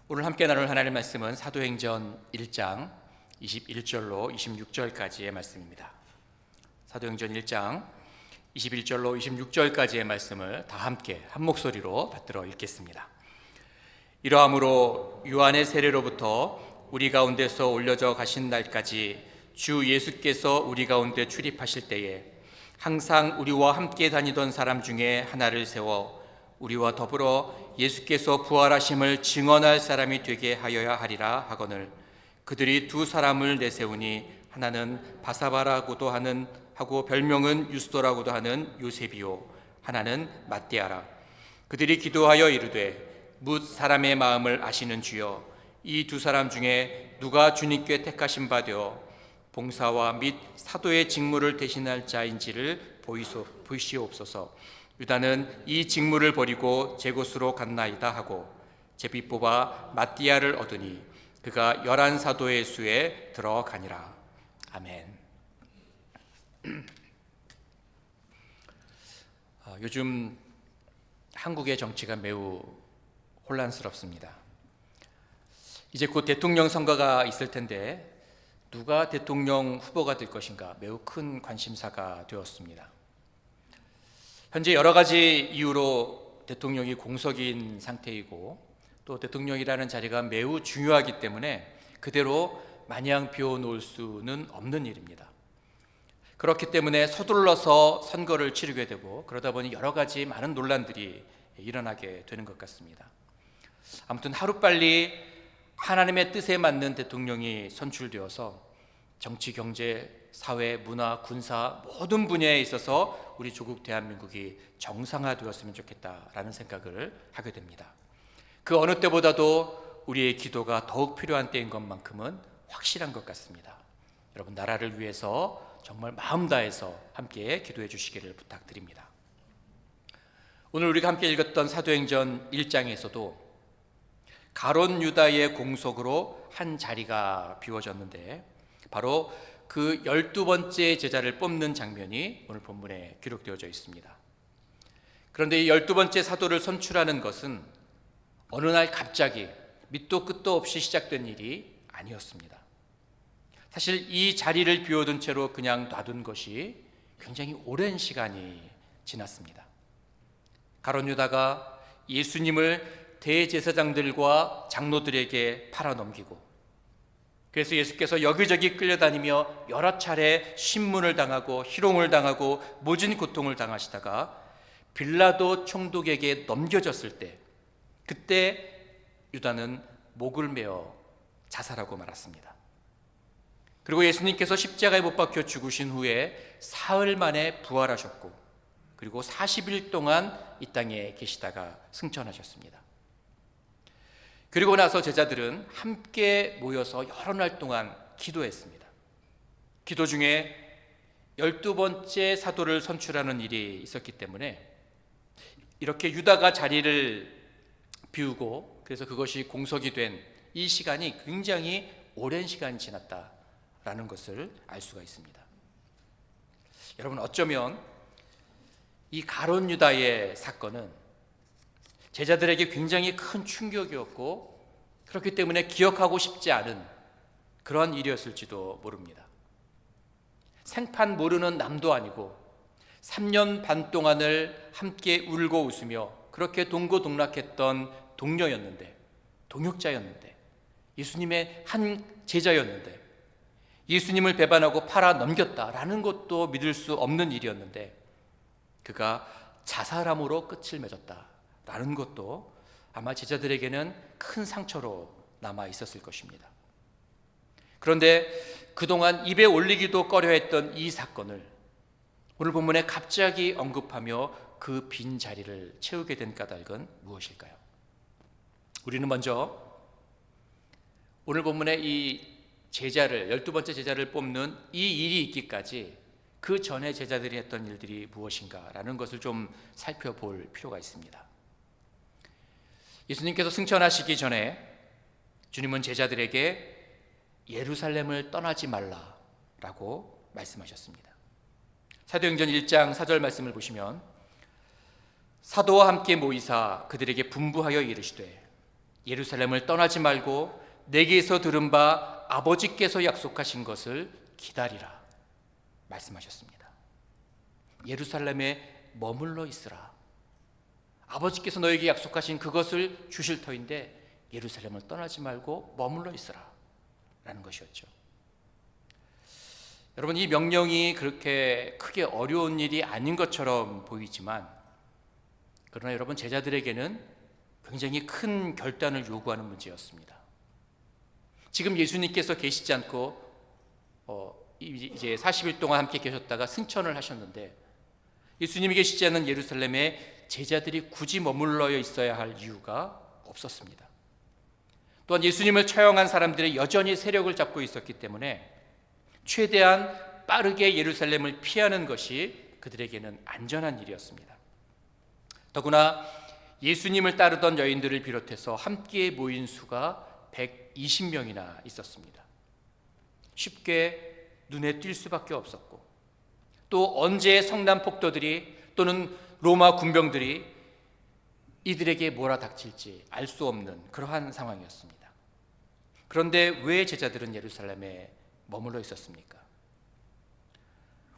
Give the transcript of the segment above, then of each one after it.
오늘 함께 나눌 하나님의 말씀은 사도행전 1장 21절로 26절까지의 말씀입니다. 사도행전 1장 21절로 26절까지의 말씀을 다 함께 한 목소리로 받들어 읽겠습니다. 이러함으로 요한의 세례로부터 우리 가운데서 올려져 가신 날까지 주 예수께서 우리 가운데 출입하실 때에 항상 우리와 함께 다니던 사람 중에 하나를 세워 우리와 더불어 예수께서 부활하심을 증언할 사람이 되게 하여야 하리라 하거늘 그들이 두 사람을 내세우니 하나는 바사바라고도 하고 별명은 유스도라고도 하는 요셉이요 하나는 matthe아라. 그들이 기도하여 이르되 뭇 사람의 마음을 아시는 주여 이 두 사람 중에 누가 주님께 택하신 바 되어 봉사와 및 사도의 직무를 대신할 자인지를 보이시옵소서. 유다는 이 직무를 버리고 제 곳으로 갔나이다 하고 제비 뽑아 matthe아를 얻으니 그가 11 사도의 수에 들어가니라. 아멘. 요즘 한국의 정치가 매우 혼란스럽습니다. 이제 곧 대통령 선거가 있을 텐데 누가 대통령 후보가 될 것인가 매우 큰 관심사가 되었습니다. 현재 여러 가지 이유로 대통령이 공석인 상태이고 또 대통령이라는 자리가 매우 중요하기 때문에 그대로 마냥 비워놓을 수는 없는 일입니다. 그렇기 때문에 서둘러서 선거를 치르게 되고 그러다 보니 여러 가지 많은 논란들이 일어나게 되는 것 같습니다. 아무튼 하루빨리 하나님의 뜻에 맞는 대통령이 선출되어서 정치, 경제, 사회, 문화, 군사 모든 분야에 있어서 우리 조국 대한민국이 정상화되었으면 좋겠다라는 생각을 하게 됩니다. 그 어느 때보다도 우리의 기도가 더욱 필요한 때인 것만큼은 확실한 것 같습니다. 여러분 나라를 위해서 정말 마음 다해서 함께 기도해 주시기를 부탁드립니다. 오늘 우리가 함께 읽었던 사도행전 1장에서도 가론 유다의 공석으로 한 자리가 비워졌는데 바로 그 12번째 제자를 뽑는 장면이 오늘 본문에 기록되어져 있습니다. 그런데 이 12번째 사도를 선출하는 것은 어느 날 갑자기 밑도 끝도 없이 시작된 일이 아니었습니다. 사실 이 자리를 비워둔 채로 그냥 놔둔 것이 굉장히 오랜 시간이 지났습니다. 가론 유다가 예수님을 대제사장들과 장로들에게 팔아넘기고 그래서 예수께서 여기저기 끌려다니며 여러 차례 신문을 당하고 희롱을 당하고 모진 고통을 당하시다가 빌라도 총독에게 넘겨졌을 때 그때 유다는 목을 메어 자살하고 말았습니다. 그리고 예수님께서 십자가에 못 박혀 죽으신 후에 사흘 만에 부활하셨고 그리고 40일 동안 이 땅에 계시다가 승천하셨습니다. 그리고 나서 제자들은 함께 모여서 여러 날 동안 기도했습니다. 기도 중에 12번째 사도를 선출하는 일이 있었기 때문에 이렇게 유다가 자리를 비우고 그래서 그것이 공석이 된 이 시간이 굉장히 오랜 시간이 지났다라는 것을 알 수가 있습니다. 여러분 어쩌면 이 가론 유다의 사건은 제자들에게 굉장히 큰 충격이었고 그렇기 때문에 기억하고 싶지 않은 그런 일이었을지도 모릅니다. 생판 모르는 남도 아니고 3년 반 동안을 함께 울고 웃으며 그렇게 동고동락했던 동료였는데 동역자였는데 예수님의 한 제자였는데 예수님을 배반하고 팔아 넘겼다라는 것도 믿을 수 없는 일이었는데 그가 자살함으로 끝을 맺었다라는 것도 아마 제자들에게는 큰 상처로 남아 있었을 것입니다. 그런데 그동안 입에 올리기도 꺼려했던 이 사건을 오늘 본문에 갑자기 언급하며 그 빈 자리를 채우게 된 까닭은 무엇일까요? 우리는 먼저 오늘 본문에 이 제자를 12번째 제자를 뽑는 이 일이 있기까지 그 전에 제자들이 했던 일들이 무엇인가라는 것을 좀 살펴볼 필요가 있습니다. 예수님께서 승천하시기 전에 주님은 제자들에게 예루살렘을 떠나지 말라라고 말씀하셨습니다. 사도행전 1장 4절 말씀을 보시면 사도와 함께 모이사 그들에게 분부하여 이르시되 예루살렘을 떠나지 말고 내게서 들은 바 아버지께서 약속하신 것을 기다리라 말씀하셨습니다. 예루살렘에 머물러 있으라. 아버지께서 너에게 약속하신 그것을 주실 터인데 예루살렘을 떠나지 말고 머물러 있으라 라는 것이었죠. 여러분, 이 명령이 그렇게 크게 어려운 일이 아닌 것처럼 보이지만, 그러나 여러분, 제자들에게는 굉장히 큰 결단을 요구하는 문제였습니다. 지금 예수님께서 계시지 않고 이제 40일 동안 함께 계셨다가 승천을 하셨는데, 예수님이 계시지 않은 예루살렘에 제자들이 굳이 머물러 있어야 할 이유가 없었습니다. 또한 예수님을 처형한 사람들이 여전히 세력을 잡고 있었기 때문에 최대한 빠르게 예루살렘을 피하는 것이 그들에게는 안전한 일이었습니다. 더구나 예수님을 따르던 여인들을 비롯해서 함께 모인 수가 120명이나 있었습니다. 쉽게 눈에 띌 수밖에 없었고, 또 언제 성난 폭도들이 또는 로마 군병들이 이들에게 몰아닥칠지 알 수 없는 그러한 상황이었습니다. 그런데 왜 제자들은 예루살렘에 머물러 있었습니까?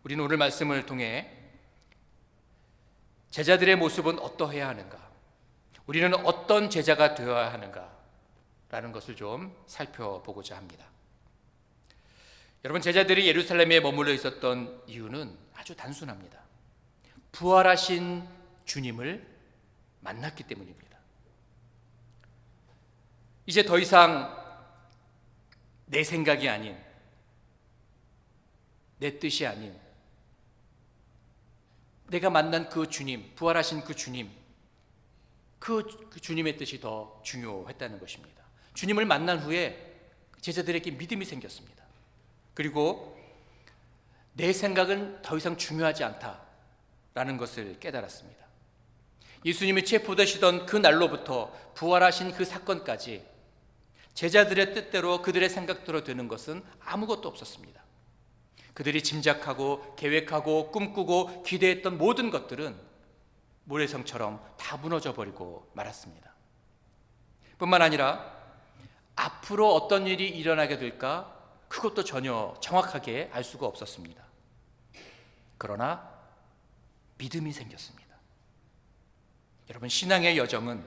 우리는 오늘 말씀을 통해 제자들의 모습은 어떠해야 하는가, 우리는 어떤 제자가 되어야 하는가 라는 것을 좀 살펴보고자 합니다. 여러분, 제자들이 예루살렘에 머물러 있었던 이유는 아주 단순합니다. 부활하신 주님을 만났기 때문입니다. 이제 더 이상 내 생각이 아닌, 내 뜻이 아닌, 내가 만난 그 주님, 부활하신 그 주님, 그 주님의 뜻이 더 중요했다는 것입니다. 주님을 만난 후에 제자들에게 믿음이 생겼습니다. 그리고 내 생각은 더 이상 중요하지 않다라는 것을 깨달았습니다. 예수님이 체포되시던 그 날로부터 부활하신 그 사건까지 제자들의 뜻대로 그들의 생각대로 되는 것은 아무것도 없었습니다. 그들이 짐작하고 계획하고 꿈꾸고 기대했던 모든 것들은 모래성처럼 다 무너져 버리고 말았습니다. 뿐만 아니라 앞으로 어떤 일이 일어나게 될까, 그것도 전혀 정확하게 알 수가 없었습니다. 그러나 믿음이 생겼습니다. 여러분, 신앙의 여정은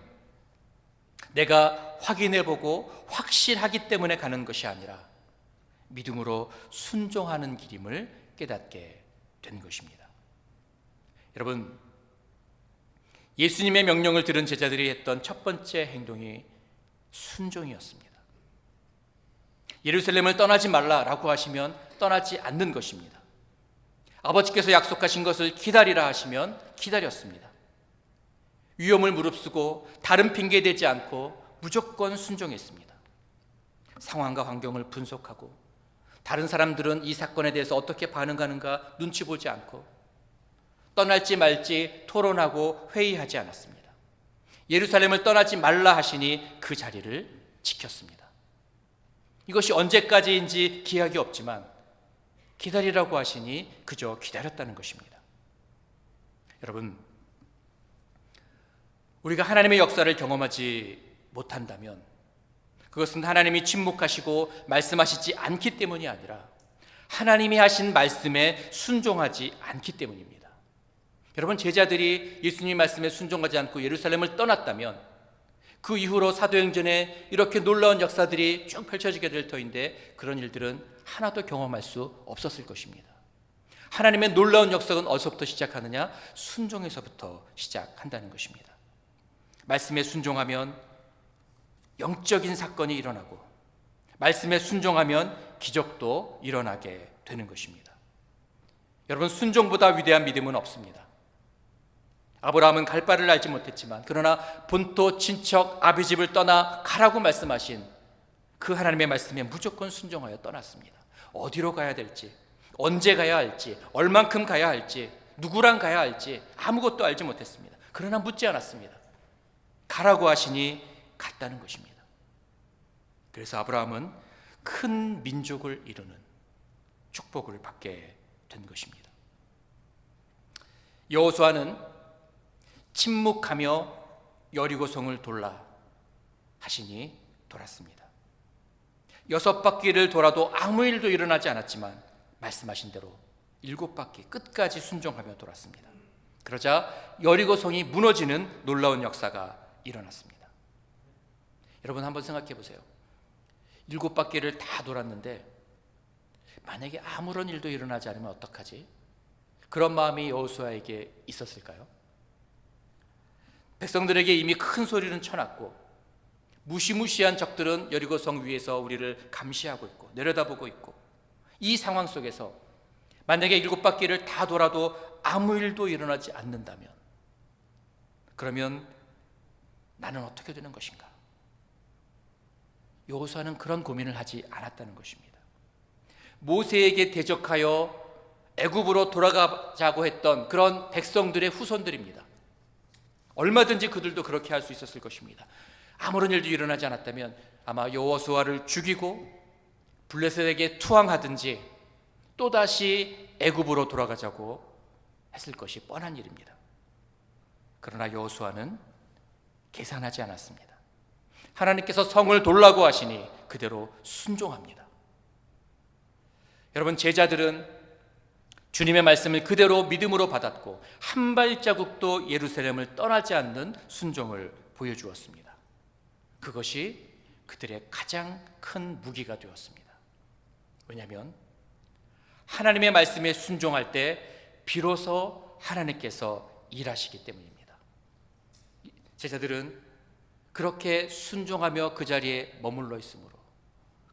내가 확인해보고 확실하기 때문에 가는 것이 아니라 믿음으로 순종하는 길임을 깨닫게 된 것입니다. 여러분, 예수님의 명령을 들은 제자들이 했던 첫 번째 행동이 순종이었습니다. 예루살렘을 떠나지 말라라고 하시면 떠나지 않는 것입니다. 아버지께서 약속하신 것을 기다리라 하시면 기다렸습니다. 위험을 무릅쓰고 다른 핑계 대지 않고 무조건 순종했습니다. 상황과 환경을 분석하고 다른 사람들은 이 사건에 대해서 어떻게 반응하는가 눈치 보지 않고 떠날지 말지 토론하고 회의하지 않았습니다. 예루살렘을 떠나지 말라 하시니 그 자리를 지켰습니다. 이것이 언제까지인지 기약이 없지만 기다리라고 하시니 그저 기다렸다는 것입니다. 여러분, 우리가 하나님의 역사를 경험하지 못한다면 그것은 하나님이 침묵하시고 말씀하시지 않기 때문이 아니라 하나님이 하신 말씀에 순종하지 않기 때문입니다. 여러분, 제자들이 예수님 말씀에 순종하지 않고 예루살렘을 떠났다면 그 이후로 사도행전에 이렇게 놀라운 역사들이 쭉 펼쳐지게 될 터인데 그런 일들은 하나도 경험할 수 없었을 것입니다. 하나님의 놀라운 역사는 어디서부터 시작하느냐? 순종에서부터 시작한다는 것입니다. 말씀에 순종하면 영적인 사건이 일어나고 말씀에 순종하면 기적도 일어나게 되는 것입니다. 여러분, 순종보다 위대한 믿음은 없습니다. 아브라함은 갈 바를 알지 못했지만 그러나 본토 친척 아비집을 떠나 가라고 말씀하신 그 하나님의 말씀에 무조건 순종하여 떠났습니다. 어디로 가야 될지, 언제 가야 할지, 얼만큼 가야 할지, 누구랑 가야 할지 아무것도 알지 못했습니다. 그러나 묻지 않았습니다. 가라고 하시니 갔다는 것입니다. 그래서 아브라함은 큰 민족을 이루는 축복을 받게 된 것입니다. 여호수아는 침묵하며 여리고성을 돌라 하시니 돌았습니다. 6바퀴를 돌아도 아무 일도 일어나지 않았지만 말씀하신 대로 7바퀴 끝까지 순종하며 돌았습니다. 그러자 여리고성이 무너지는 놀라운 역사가 일어났습니다. 여러분 한번 생각해 보세요. 7바퀴를 다 돌았는데 만약에 아무런 일도 일어나지 않으면 어떡하지? 그런 마음이 여호수아에게 있었을까요? 백성들에게 이미 큰 소리는 쳐놨고 무시무시한 적들은 여리고성 위에서 우리를 감시하고 있고 내려다보고 있고, 이 상황 속에서 만약에 7바퀴를 다 돌아도 아무 일도 일어나지 않는다면 그러면 나는 어떻게 되는 것인가? 여호수아는 그런 고민을 하지 않았다는 것입니다. 모세에게 대적하여 애굽으로 돌아가자고 했던 그런 백성들의 후손들입니다. 얼마든지 그들도 그렇게 할 수 있었을 것입니다. 아무런 일도 일어나지 않았다면 아마 여호수아를 죽이고 블레셋에게 투항하든지 또다시 애굽으로 돌아가자고 했을 것이 뻔한 일입니다. 그러나 여호수아는 계산하지 않았습니다. 하나님께서 성을 돌라고 하시니 그대로 순종합니다. 여러분, 제자들은 주님의 말씀을 그대로 믿음으로 받았고 한 발자국도 예루살렘을 떠나지 않는 순종을 보여주었습니다. 그것이 그들의 가장 큰 무기가 되었습니다. 왜냐하면 하나님의 말씀에 순종할 때 비로소 하나님께서 일하시기 때문입니다. 제자들은 그렇게 순종하며 그 자리에 머물러 있으므로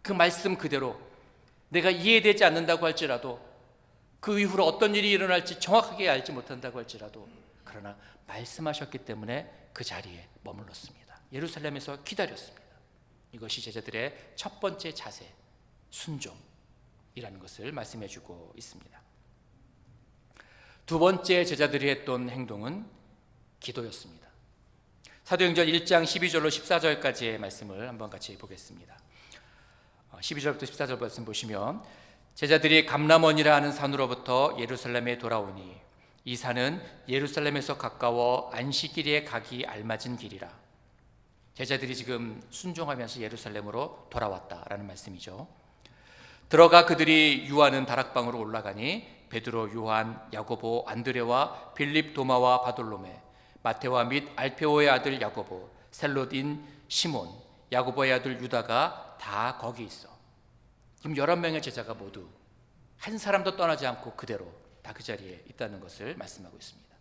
그 말씀 그대로 내가 이해되지 않는다고 할지라도, 그 이후로 어떤 일이 일어날지 정확하게 알지 못한다고 할지라도, 그러나 말씀하셨기 때문에 그 자리에 머물렀습니다. 예루살렘에서 기다렸습니다. 이것이 제자들의 첫 번째 자세, 순종이라는 것을 말씀해 주고 있습니다. 두 번째 제자들이 했던 행동은 기도였습니다. 사도행전 1장 12절로 14절까지의 말씀을 한번 같이 보겠습니다. 12절부터 14절 말씀 보시면, 제자들이 감람원이라 하는 산으로부터 예루살렘에 돌아오니 이 산은 예루살렘에서 가까워 안식일에 가기 알맞은 길이라. 제자들이 지금 순종하면서 예루살렘으로 돌아왔다라는 말씀이죠. 들어가 그들이 유하는 다락방으로 올라가니 베드로, 요한, 야고보, 안드레와 빌립, 도마와 바돌로메, 마테와 및 알페오의 아들 야고보, 셀롯인 시몬, 야고보의 아들 유다가 다 거기 있어. 지금 11명의 제자가 모두 한 사람도 떠나지 않고 그대로 다 그 자리에 있다는 것을 말씀하고 있습니다.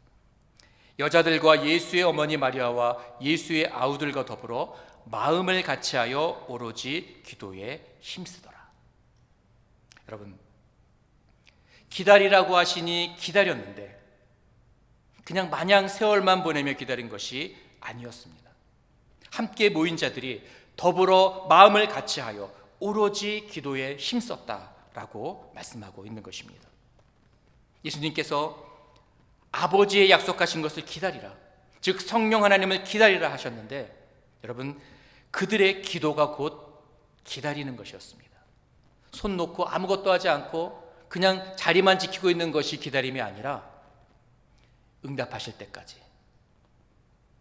여자들과 예수의 어머니 마리아와 예수의 아우들과 더불어 마음을 같이하여 오로지 기도에 힘쓰더라. 여러분, 기다리라고 하시니 기다렸는데 그냥 마냥 세월만 보내며 기다린 것이 아니었습니다. 함께 모인 자들이 더불어 마음을 같이하여 오로지 기도에 힘썼다라고 말씀하고 있는 것입니다. 예수님께서 아버지의 약속하신 것을 기다리라, 즉 성령 하나님을 기다리라 하셨는데, 여러분, 그들의 기도가 곧 기다리는 것이었습니다. 손 놓고 아무것도 하지 않고 그냥 자리만 지키고 있는 것이 기다림이 아니라 응답하실 때까지,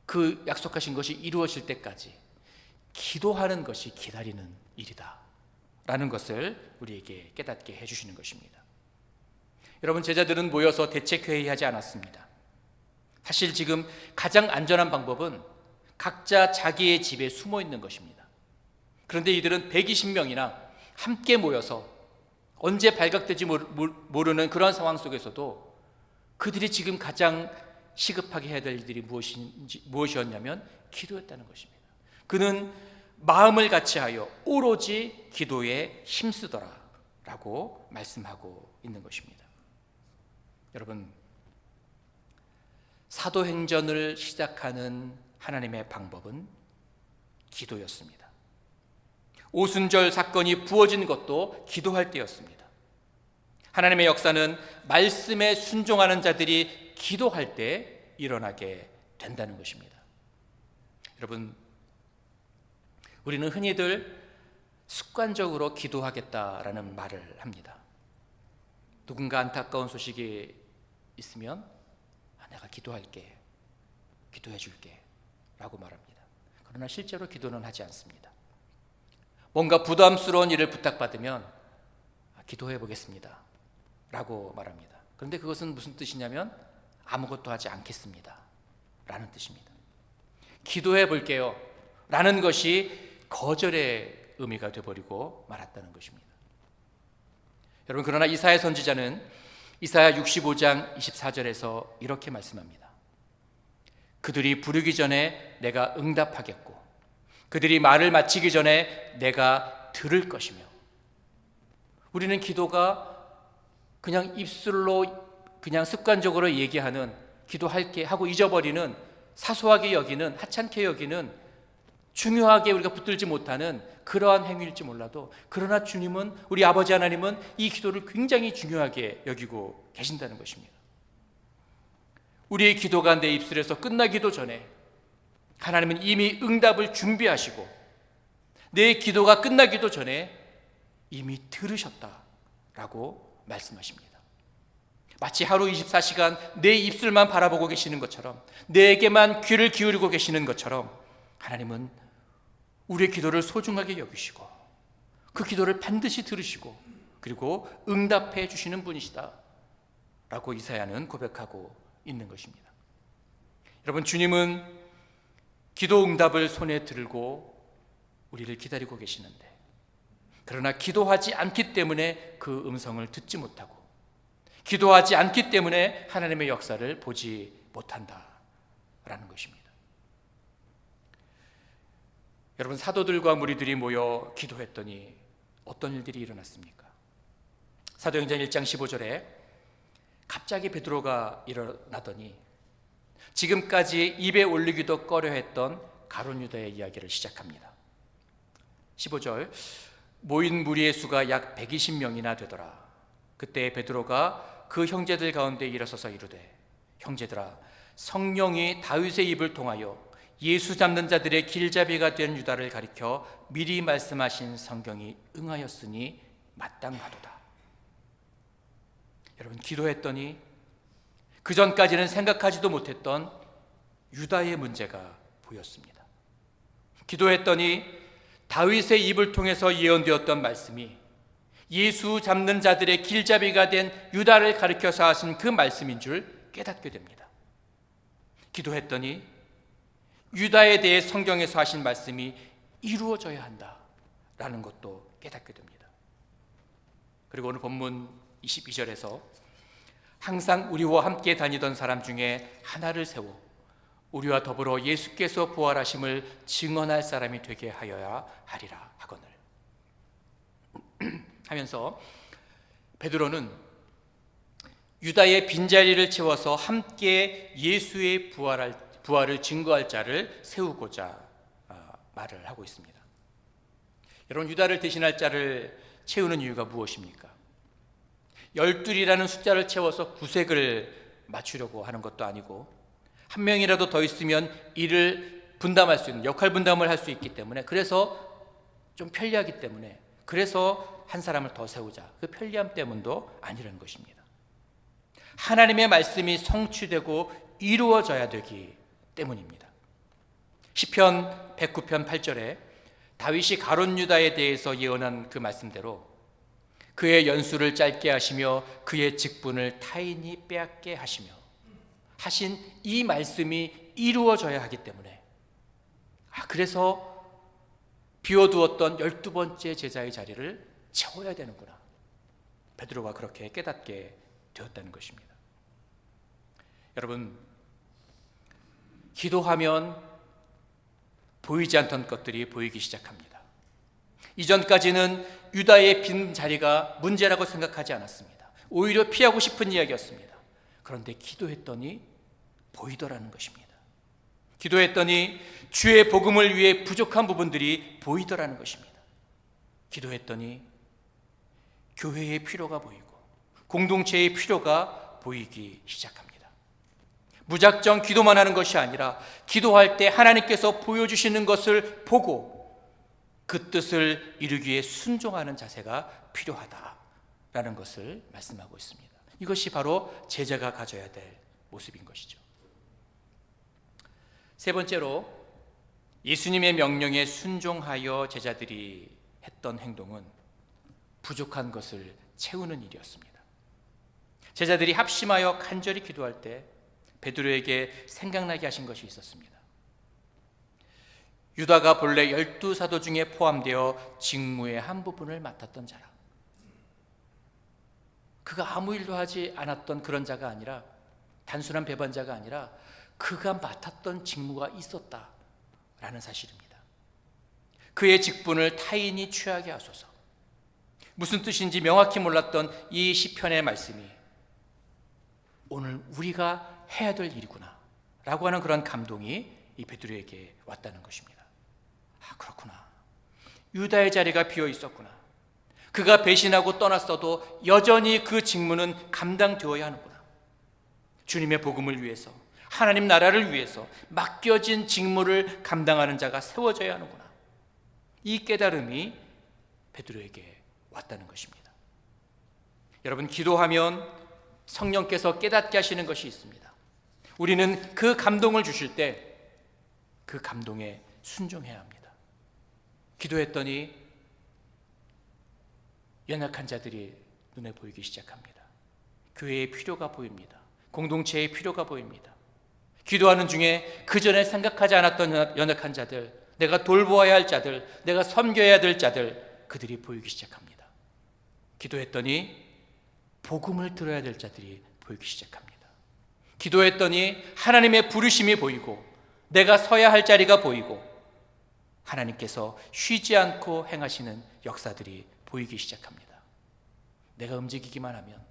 그 약속하신 것이 이루어질 때까지 기도하는 것이 기다리는 일이다 라는 것을 우리에게 깨닫게 해주시는 것입니다. 여러분, 제자들은 모여서 대책회의하지 않았습니다. 사실 지금 가장 안전한 방법은 각자 자기의 집에 숨어 있는 것입니다. 그런데 이들은 120명이나 함께 모여서 언제 발각될지 모르는 그런 상황 속에서도 그들이 지금 가장 시급하게 해야 될 일들이 무엇이었냐면 기도였다는 것입니다. 그는 마음을 같이하여 오로지 기도에 힘쓰더라 라고 말씀하고 있는 것입니다. 여러분, 사도행전을 시작하는 하나님의 방법은 기도였습니다. 오순절 사건이 부어진 것도 기도할 때였습니다. 하나님의 역사는 말씀에 순종하는 자들이 기도할 때 일어나게 된다는 것입니다. 여러분, 우리는 흔히들 습관적으로 기도하겠다라는 말을 합니다. 누군가 안타까운 소식이 있으면 내가 기도할게, 기도해 줄게 라고 말합니다. 그러나 실제로 기도는 하지 않습니다. 뭔가 부담스러운 일을 부탁받으면 기도해 보겠습니다 라고 말합니다. 그런데 그것은 무슨 뜻이냐면 아무것도 하지 않겠습니다 라는 뜻입니다. 기도해 볼게요 라는 것이 거절의 의미가 되어버리고 말았다는 것입니다. 여러분, 그러나 이사야 선지자는 이사야 65장 24절에서 이렇게 말씀합니다. 그들이 부르기 전에 내가 응답하겠고 그들이 말을 마치기 전에 내가 들을 것이며. 우리는 기도가 그냥 입술로 그냥 습관적으로 얘기하는, 기도할게 하고 잊어버리는, 사소하게 여기는, 하찮게 여기는, 중요하게 우리가 붙들지 못하는 그러한 행위일지 몰라도, 그러나 주님은, 우리 아버지 하나님은 이 기도를 굉장히 중요하게 여기고 계신다는 것입니다. 우리의 기도가 내 입술에서 끝나기도 전에 하나님은 이미 응답을 준비하시고 내 기도가 끝나기도 전에 이미 들으셨다라고 말씀하십니다. 마치 하루 24시간 내 입술만 바라보고 계시는 것처럼, 내게만 귀를 기울이고 계시는 것처럼 하나님은 우리의 기도를 소중하게 여기시고 그 기도를 반드시 들으시고 그리고 응답해 주시는 분이시다 라고 이사야는 고백하고 있는 것입니다. 여러분, 주님은 기도 응답을 손에 들고 우리를 기다리고 계시는데, 그러나 기도하지 않기 때문에 그 음성을 듣지 못하고, 기도하지 않기 때문에 하나님의 역사를 보지 못한다라는 것입니다. 여러분, 사도들과 무리들이 모여 기도했더니 어떤 일들이 일어났습니까? 사도행전 1장 15절에 갑자기 베드로가 일어나더니 지금까지 입에 올리기도 꺼려했던 가룟 유다의 이야기를 시작합니다. 15절, 모인 무리의 수가 약 120명이나 되더라. 그때 베드로가 그 형제들 가운데 일어서서 이르되, 형제들아, 성령이 다윗의 입을 통하여 예수 잡는 자들의 길잡이가 된 유다를 가리켜 미리 말씀하신 성경이 응하였으니 마땅하도다. 여러분, 기도했더니 그 전까지는 생각하지도 못했던 유다의 문제가 보였습니다. 기도했더니 다윗의 입을 통해서 예언되었던 말씀이 예수 잡는 자들의 길잡이가 된 유다를 가리켜서 하신 그 말씀인 줄 깨닫게 됩니다. 기도했더니 유다에 대해 성경에서 하신 말씀이 이루어져야 한다라는 것도 깨닫게 됩니다. 그리고 오늘 본문 22절에서 항상 우리와 함께 다니던 사람 중에 하나를 세워 우리와 더불어 예수께서 부활하심을 증언할 사람이 되게 하여야 하리라 하거늘 하면서 베드로는 유다의 빈자리를 채워서 함께 예수의 부활을 증거할 자를 세우고자 말을 하고 있습니다. 여러분, 유다를 대신할 자를 채우는 이유가 무엇입니까? 12이라는 숫자를 채워서 구색을 맞추려고 하는 것도 아니고, 한 명이라도 더 있으면 일을 분담할 수 있는, 역할 분담을 할 수 있기 때문에, 그래서 좀 편리하기 때문에, 그래서 한 사람을 더 세우자, 그 편리함 때문도 아니라는 것입니다. 하나님의 말씀이 성취되고 이루어져야 되기 때문입니다. 시편 109편 8절에 다윗이 가룟 유다에 대해서 예언한 그 말씀대로 그의 연수를 짧게 하시며 그의 직분을 타인이 빼앗게 하시며 하신 이 말씀이 이루어져야 하기 때문에, 그래서 비워두었던 12번째 제자의 자리를 채워야 되는구나, 베드로가 그렇게 깨닫게 되었다는 것입니다. 여러분, 기도하면 보이지 않던 것들이 보이기 시작합니다. 이전까지는 유다의 빈 자리가 문제라고 생각하지 않았습니다. 오히려 피하고 싶은 이야기였습니다. 그런데 기도했더니 보이더라는 것입니다. 기도했더니 주의 복음을 위해 부족한 부분들이 보이더라는 것입니다. 기도했더니 교회의 필요가 보이고 공동체의 필요가 보이기 시작합니다. 무작정 기도만 하는 것이 아니라 기도할 때 하나님께서 보여주시는 것을 보고 그 뜻을 이루기 위해 순종하는 자세가 필요하다라는 것을 말씀하고 있습니다. 이것이 바로 제자가 가져야 될 모습인 것이죠. 세 번째로, 예수님의 명령에 순종하여 제자들이 했던 행동은 부족한 것을 채우는 일이었습니다. 제자들이 합심하여 간절히 기도할 때 베드로에게 생각나게 하신 것이 있었습니다. 유다가 본래 12사도 중에 포함되어 직무의 한 부분을 맡았던 자라. 그가 아무 일도 하지 않았던 그런 자가 아니라, 단순한 배반자가 아니라 그가 맡았던 직무가 있었다라는 사실입니다. 그의 직분을 타인이 취하게 하소서. 무슨 뜻인지 명확히 몰랐던 이 시편의 말씀이 오늘 우리가 해야 될 일이구나 라고 하는 그런 감동이 이 베드로에게 왔다는 것입니다. 아, 그렇구나. 유다의 자리가 비어 있었구나. 그가 배신하고 떠났어도 여전히 그 직무는 감당되어야 하는구나. 주님의 복음을 위해서, 하나님 나라를 위해서 맡겨진 직무를 감당하는 자가 세워져야 하는구나. 이 깨달음이 베드로에게 왔다는 것입니다. 여러분, 기도하면 성령께서 깨닫게 하시는 것이 있습니다. 우리는 그 감동을 주실 때 그 감동에 순종해야 합니다. 기도했더니 연약한 자들이 눈에 보이기 시작합니다. 교회의 필요가 보입니다. 공동체의 필요가 보입니다. 기도하는 중에 그전에 생각하지 않았던 연약한 자들, 내가 돌보아야 할 자들, 내가 섬겨야 될 자들, 그들이 보이기 시작합니다. 기도했더니 복음을 들어야 될 자들이 보이기 시작합니다. 기도했더니 하나님의 부르심이 보이고 내가 서야 할 자리가 보이고 하나님께서 쉬지 않고 행하시는 역사들이 보이기 시작합니다. 내가 움직이기만 하면,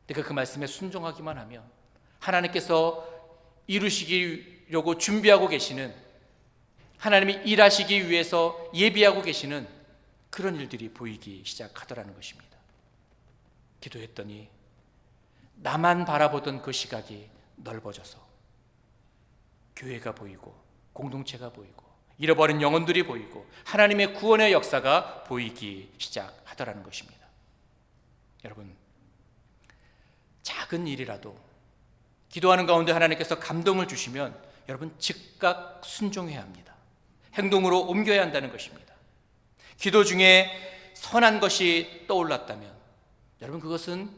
내가 그 말씀에 순종하기만 하면 하나님께서 이루시려고 준비하고 계시는, 하나님이 일하시기 위해서 예비하고 계시는 그런 일들이 보이기 시작하더라는 것입니다. 기도했더니 나만 바라보던 그 시각이 넓어져서 교회가 보이고 공동체가 보이고 잃어버린 영혼들이 보이고 하나님의 구원의 역사가 보이기 시작하더라는 것입니다. 여러분, 작은 일이라도 기도하는 가운데 하나님께서 감동을 주시면 여러분 즉각 순종해야 합니다. 행동으로 옮겨야 한다는 것입니다. 기도 중에 선한 것이 떠올랐다면 여러분, 그것은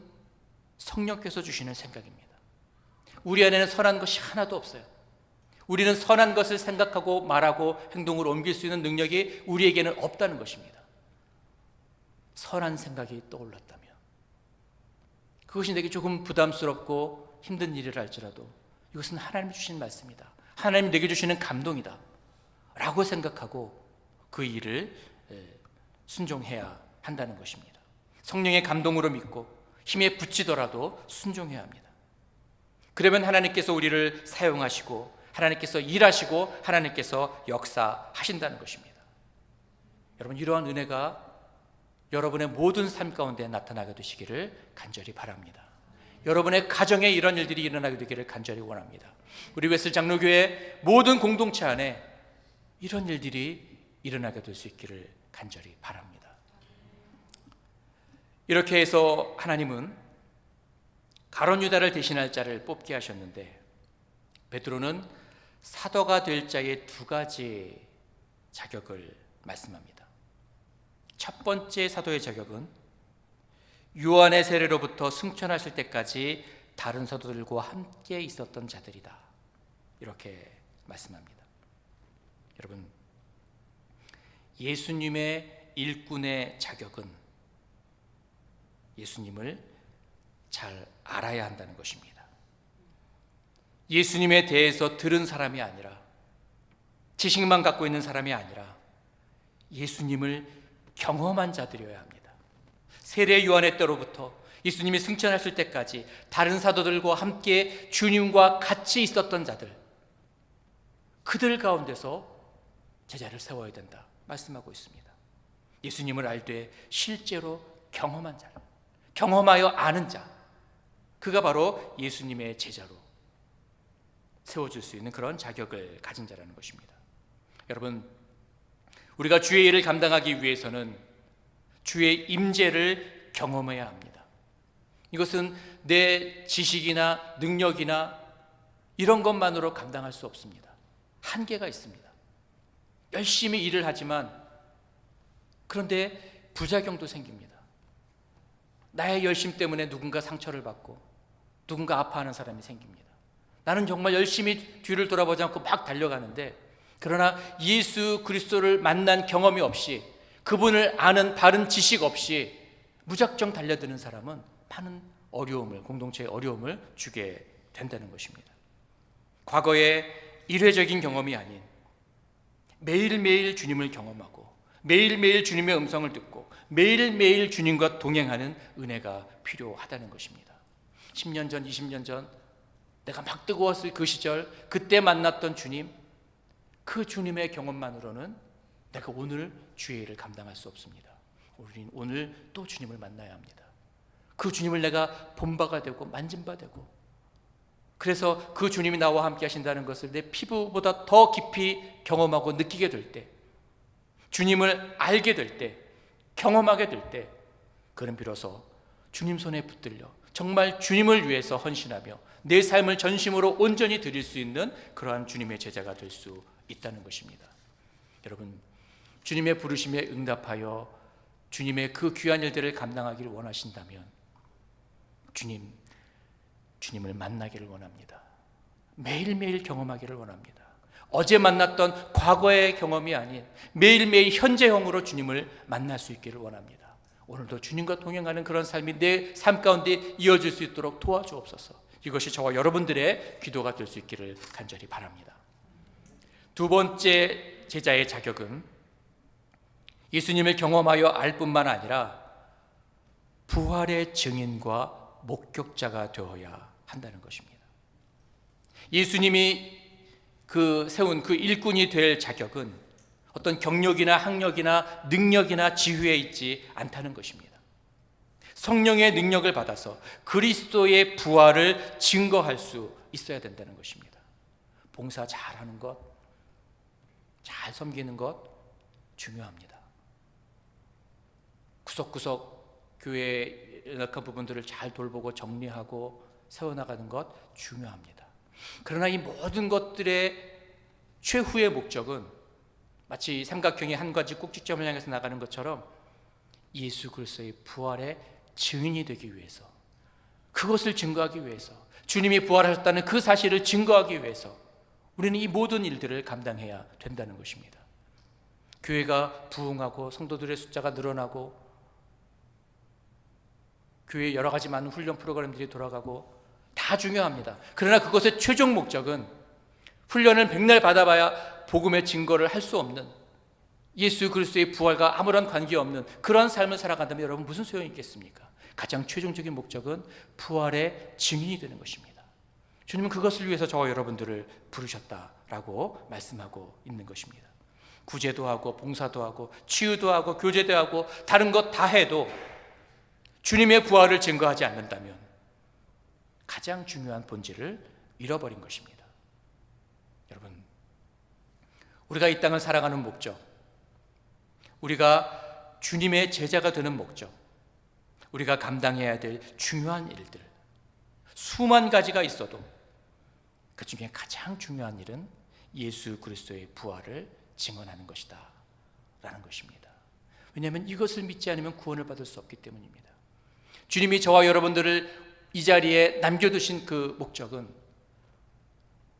성령께서 주시는 생각입니다. 우리 안에는 선한 것이 하나도 없어요. 우리는 선한 것을 생각하고 말하고 행동으로 옮길 수 있는 능력이 우리에게는 없다는 것입니다. 선한 생각이 떠올랐다면 그것이 내게 조금 부담스럽고 힘든 일이라 할지라도 이것은 하나님이 주신 말씀이다, 하나님이 내게 주시는 감동이다 라고 생각하고 그 일을 순종해야 한다는 것입니다. 성령의 감동으로 믿고 힘에 부치더라도 순종해야 합니다. 그러면 하나님께서 우리를 사용하시고 하나님께서 일하시고 하나님께서 역사하신다는 것입니다. 여러분, 이러한 은혜가 여러분의 모든 삶 가운데 나타나게 되시기를 간절히 바랍니다. 여러분의 가정에 이런 일들이 일어나게 되기를 간절히 원합니다. 우리 웨슬 장로교회 모든 공동체 안에 이런 일들이 일어나게 될 수 있기를 간절히 바랍니다. 이렇게 해서 하나님은 가룟 유다를 대신할 자를 뽑게 하셨는데 베드로는 사도가 될 자의 두 가지 자격을 말씀합니다. 첫 번째 사도의 자격은 요한의 세례로부터 승천하실 때까지 다른 사도들과 함께 있었던 자들이다, 이렇게 말씀합니다. 여러분, 예수님의 일꾼의 자격은 예수님을 잘 알아야 한다는 것입니다. 예수님에 대해서 들은 사람이 아니라, 지식만 갖고 있는 사람이 아니라 예수님을 경험한 자들이어야 합니다. 세례 요한의 때로부터 예수님이 승천하실 때까지 다른 사도들과 함께 주님과 같이 있었던 자들, 그들 가운데서 제자를 세워야 된다 말씀하고 있습니다. 예수님을 알되 실제로 경험한 자, 경험하여 아는 자, 그가 바로 예수님의 제자로 세워줄 수 있는 그런 자격을 가진 자라는 것입니다. 여러분, 우리가 주의 일을 감당하기 위해서는 주의 임재를 경험해야 합니다. 이것은 내 지식이나 능력이나 이런 것만으로 감당할 수 없습니다. 한계가 있습니다. 열심히 일을 하지만 그런데 부작용도 생깁니다. 나의 열심 때문에 누군가 상처를 받고 누군가 아파하는 사람이 생깁니다. 나는 정말 열심히 뒤를 돌아보지 않고 막 달려가는데, 그러나 예수 그리스도를 만난 경험이 없이, 그분을 아는 바른 지식 없이 무작정 달려드는 사람은 많은 어려움을, 공동체의 어려움을 주게 된다는 것입니다. 과거의 일회적인 경험이 아닌 매일매일 주님을 경험하고 매일매일 주님의 음성을 듣고 매일매일 주님과 동행하는 은혜가 필요하다는 것입니다. 10년 전, 20년 전 내가 막 뜨거웠을 그 시절, 그때 만났던 주님, 그 주님의 경험만으로는 내가 오늘 주의 일을 감당할 수 없습니다. 우리는 오늘 또 주님을 만나야 합니다. 그 주님을 내가 본 바가 되고 만진 바 되고, 그래서 그 주님이 나와 함께 하신다는 것을 내 피부보다 더 깊이 경험하고 느끼게 될 때, 주님을 알게 될 때, 경험하게 될 때, 그는 비로소 주님 손에 붙들려 정말 주님을 위해서 헌신하며 내 삶을 전심으로 온전히 드릴 수 있는 그러한 주님의 제자가 될 수 있다는 것입니다. 여러분, 주님의 부르심에 응답하여 주님의 그 귀한 일들을 감당하기를 원하신다면 주님을 만나기를 원합니다. 매일매일 경험하기를 원합니다. 어제 만났던 과거의 경험이 아닌 매일매일 현재형으로 주님을 만날 수 있기를 원합니다. 오늘도 주님과 동행하는 그런 삶이 내 삶 가운데 이어질 수 있도록 도와주옵소서. 이것이 저와 여러분들의 기도가 될 수 있기를 간절히 바랍니다. 두 번째 제자의 자격은 예수님을 경험하여 알 뿐만 아니라 부활의 증인과 목격자가 되어야 한다는 것입니다. 예수님이 세운 그 일꾼이 될 자격은 어떤 경력이나 학력이나 능력이나 지휘에 있지 않다는 것입니다. 성령의 능력을 받아서 그리스도의 부활을 증거할 수 있어야 된다는 것입니다. 봉사 잘하는 것, 잘 섬기는 것 중요합니다. 구석구석 교회의 연약한 부분들을 잘 돌보고 정리하고 세워나가는 것 중요합니다. 그러나 이 모든 것들의 최후의 목적은 마치 삼각형의 한 가지 꼭지점을 향해서 나가는 것처럼 예수 그리스도의 부활의 증인이 되기 위해서, 그것을 증거하기 위해서, 주님이 부활하셨다는 그 사실을 증거하기 위해서 우리는 이 모든 일들을 감당해야 된다는 것입니다. 교회가 부흥하고 성도들의 숫자가 늘어나고 교회에 여러 가지 많은 훈련 프로그램들이 돌아가고 다 중요합니다. 그러나 그것의 최종 목적은 훈련을 백날 받아봐야 복음의 증거를 할 수 없는, 예수 그리스도의 부활과 아무런 관계없는 그런 삶을 살아간다면 여러분 무슨 소용이 있겠습니까? 가장 최종적인 목적은 부활의 증인이 되는 것입니다. 주님은 그것을 위해서 저와 여러분들을 부르셨다라고 말씀하고 있는 것입니다. 구제도 하고 봉사도 하고 치유도 하고 교제도 하고 다른 것 다 해도 주님의 부활을 증거하지 않는다면 가장 중요한 본질을 잃어버린 것입니다. 여러분, 우리가 이 땅을 살아가는 목적, 우리가 주님의 제자가 되는 목적, 우리가 감당해야 될 중요한 일들, 수만 가지가 있어도 그 중에 가장 중요한 일은 예수 그리스도의 부활을 증언하는 것이다 라는 것입니다. 왜냐하면 이것을 믿지 않으면 구원을 받을 수 없기 때문입니다. 주님이 저와 여러분들을 이 자리에 남겨두신 그 목적은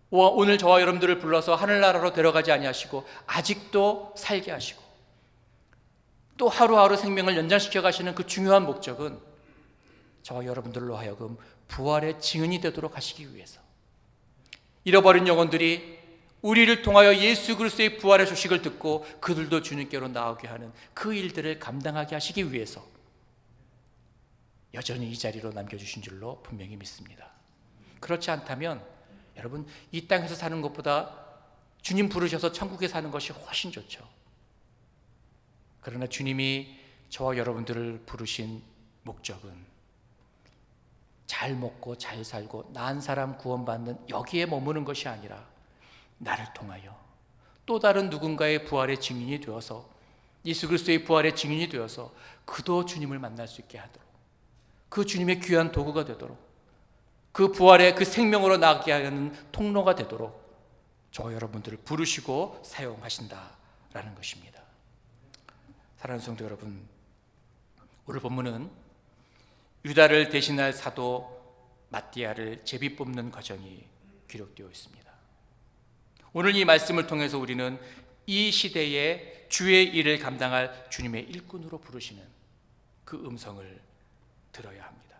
오늘 저와 여러분들을 불러서 하늘나라로 데려가지 아니하시고 아직도 살게 하시고 또 하루하루 생명을 연장시켜 가시는 그 중요한 목적은 저와 여러분들로 하여금 부활의 증인이 되도록 하시기 위해서, 잃어버린 영혼들이 우리를 통하여 예수 그리스도의 부활의 소식을 듣고 그들도 주님께로 나오게 하는 그 일들을 감당하게 하시기 위해서 여전히 이 자리로 남겨주신 줄로 분명히 믿습니다. 그렇지 않다면 여러분, 이 땅에서 사는 것보다 주님 부르셔서 천국에 사는 것이 훨씬 좋죠. 그러나 주님이 저와 여러분들을 부르신 목적은 잘 먹고 잘 살고 나은 사람 구원받는 여기에 머무는 것이 아니라 나를 통하여 또 다른 누군가의 부활의 증인이 되어서, 예수 그리스도의 부활의 증인이 되어서 그도 주님을 만날 수 있게 하도록, 그 주님의 귀한 도구가 되도록, 그 부활의 그 생명으로 나가게 하는 통로가 되도록 저와 여러분들을 부르시고 사용하신다라는 라는 것입니다. 사랑하는 성도 여러분, 오늘 본문은 유다를 대신할 사도 마띠아를 제비 뽑는 과정이 기록되어 있습니다. 오늘 이 말씀을 통해서 우리는 이 시대에 주의 일을 감당할 주님의 일꾼으로 부르시는 그 음성을 들어야 합니다.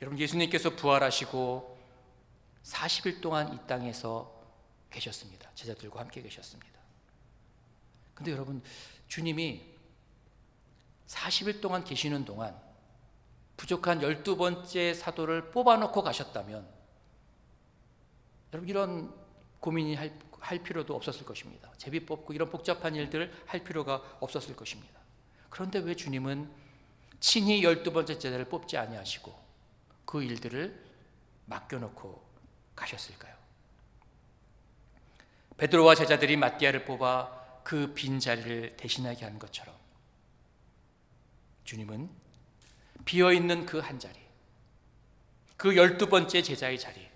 여러분, 예수님께서 부활하시고 40일 동안 이 땅에서 계셨습니다. 제자들과 함께 계셨습니다. 근데 여러분, 주님이 40일 동안 계시는 동안 부족한 12번째 사도를 뽑아놓고 가셨다면 여러분, 이런 고민이 할 필요도 없었을 것입니다. 제비 뽑고 이런 복잡한 일들을 할 필요가 없었을 것입니다. 그런데 왜 주님은 친히 12번째 제자를 뽑지 아니하시고 그 일들을 맡겨놓고 가셨을까요? 베드로와 제자들이 마띠아를 뽑아 그 빈자리를 대신하게 한 것처럼 주님은 비어있는 그 한 자리, 그 12번째 제자의 자리,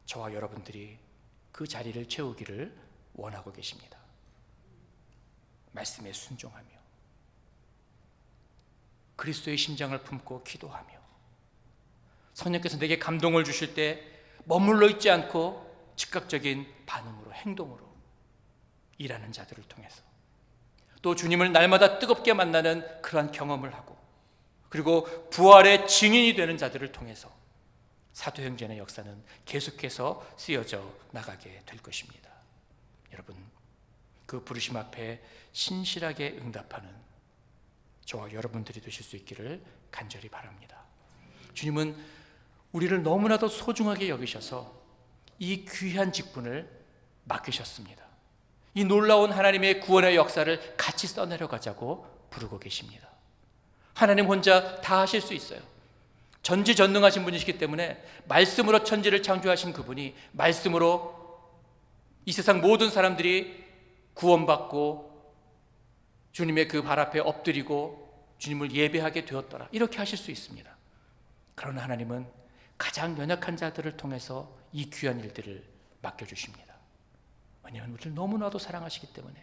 저와 여러분들이 그 자리를 채우기를 원하고 계십니다. 말씀에 순종하며 그리스도의 심장을 품고 기도하며 성령께서 내게 감동을 주실 때 머물러 있지 않고 즉각적인 반응으로, 행동으로 일하는 자들을 통해서, 또 주님을 날마다 뜨겁게 만나는 그러한 경험을 하고, 그리고 부활의 증인이 되는 자들을 통해서 사도행전의 역사는 계속해서 쓰여져 나가게 될 것입니다. 여러분, 그 부르심 앞에 신실하게 응답하는 저와 여러분들이 되실 수 있기를 간절히 바랍니다. 주님은 우리를 너무나도 소중하게 여기셔서 이 귀한 직분을 맡기셨습니다. 이 놀라운 하나님의 구원의 역사를 같이 써내려가자고 부르고 계십니다. 하나님 혼자 다 하실 수 있어요. 전지전능하신 분이시기 때문에 말씀으로 천지를 창조하신 그분이 말씀으로 이 세상 모든 사람들이 구원받고 주님의 그 발 앞에 엎드리고 주님을 예배하게 되었더라, 이렇게 하실 수 있습니다. 그러나 하나님은 가장 연약한 자들을 통해서 이 귀한 일들을 맡겨주십니다. 왜냐하면 우리를 너무나도 사랑하시기 때문에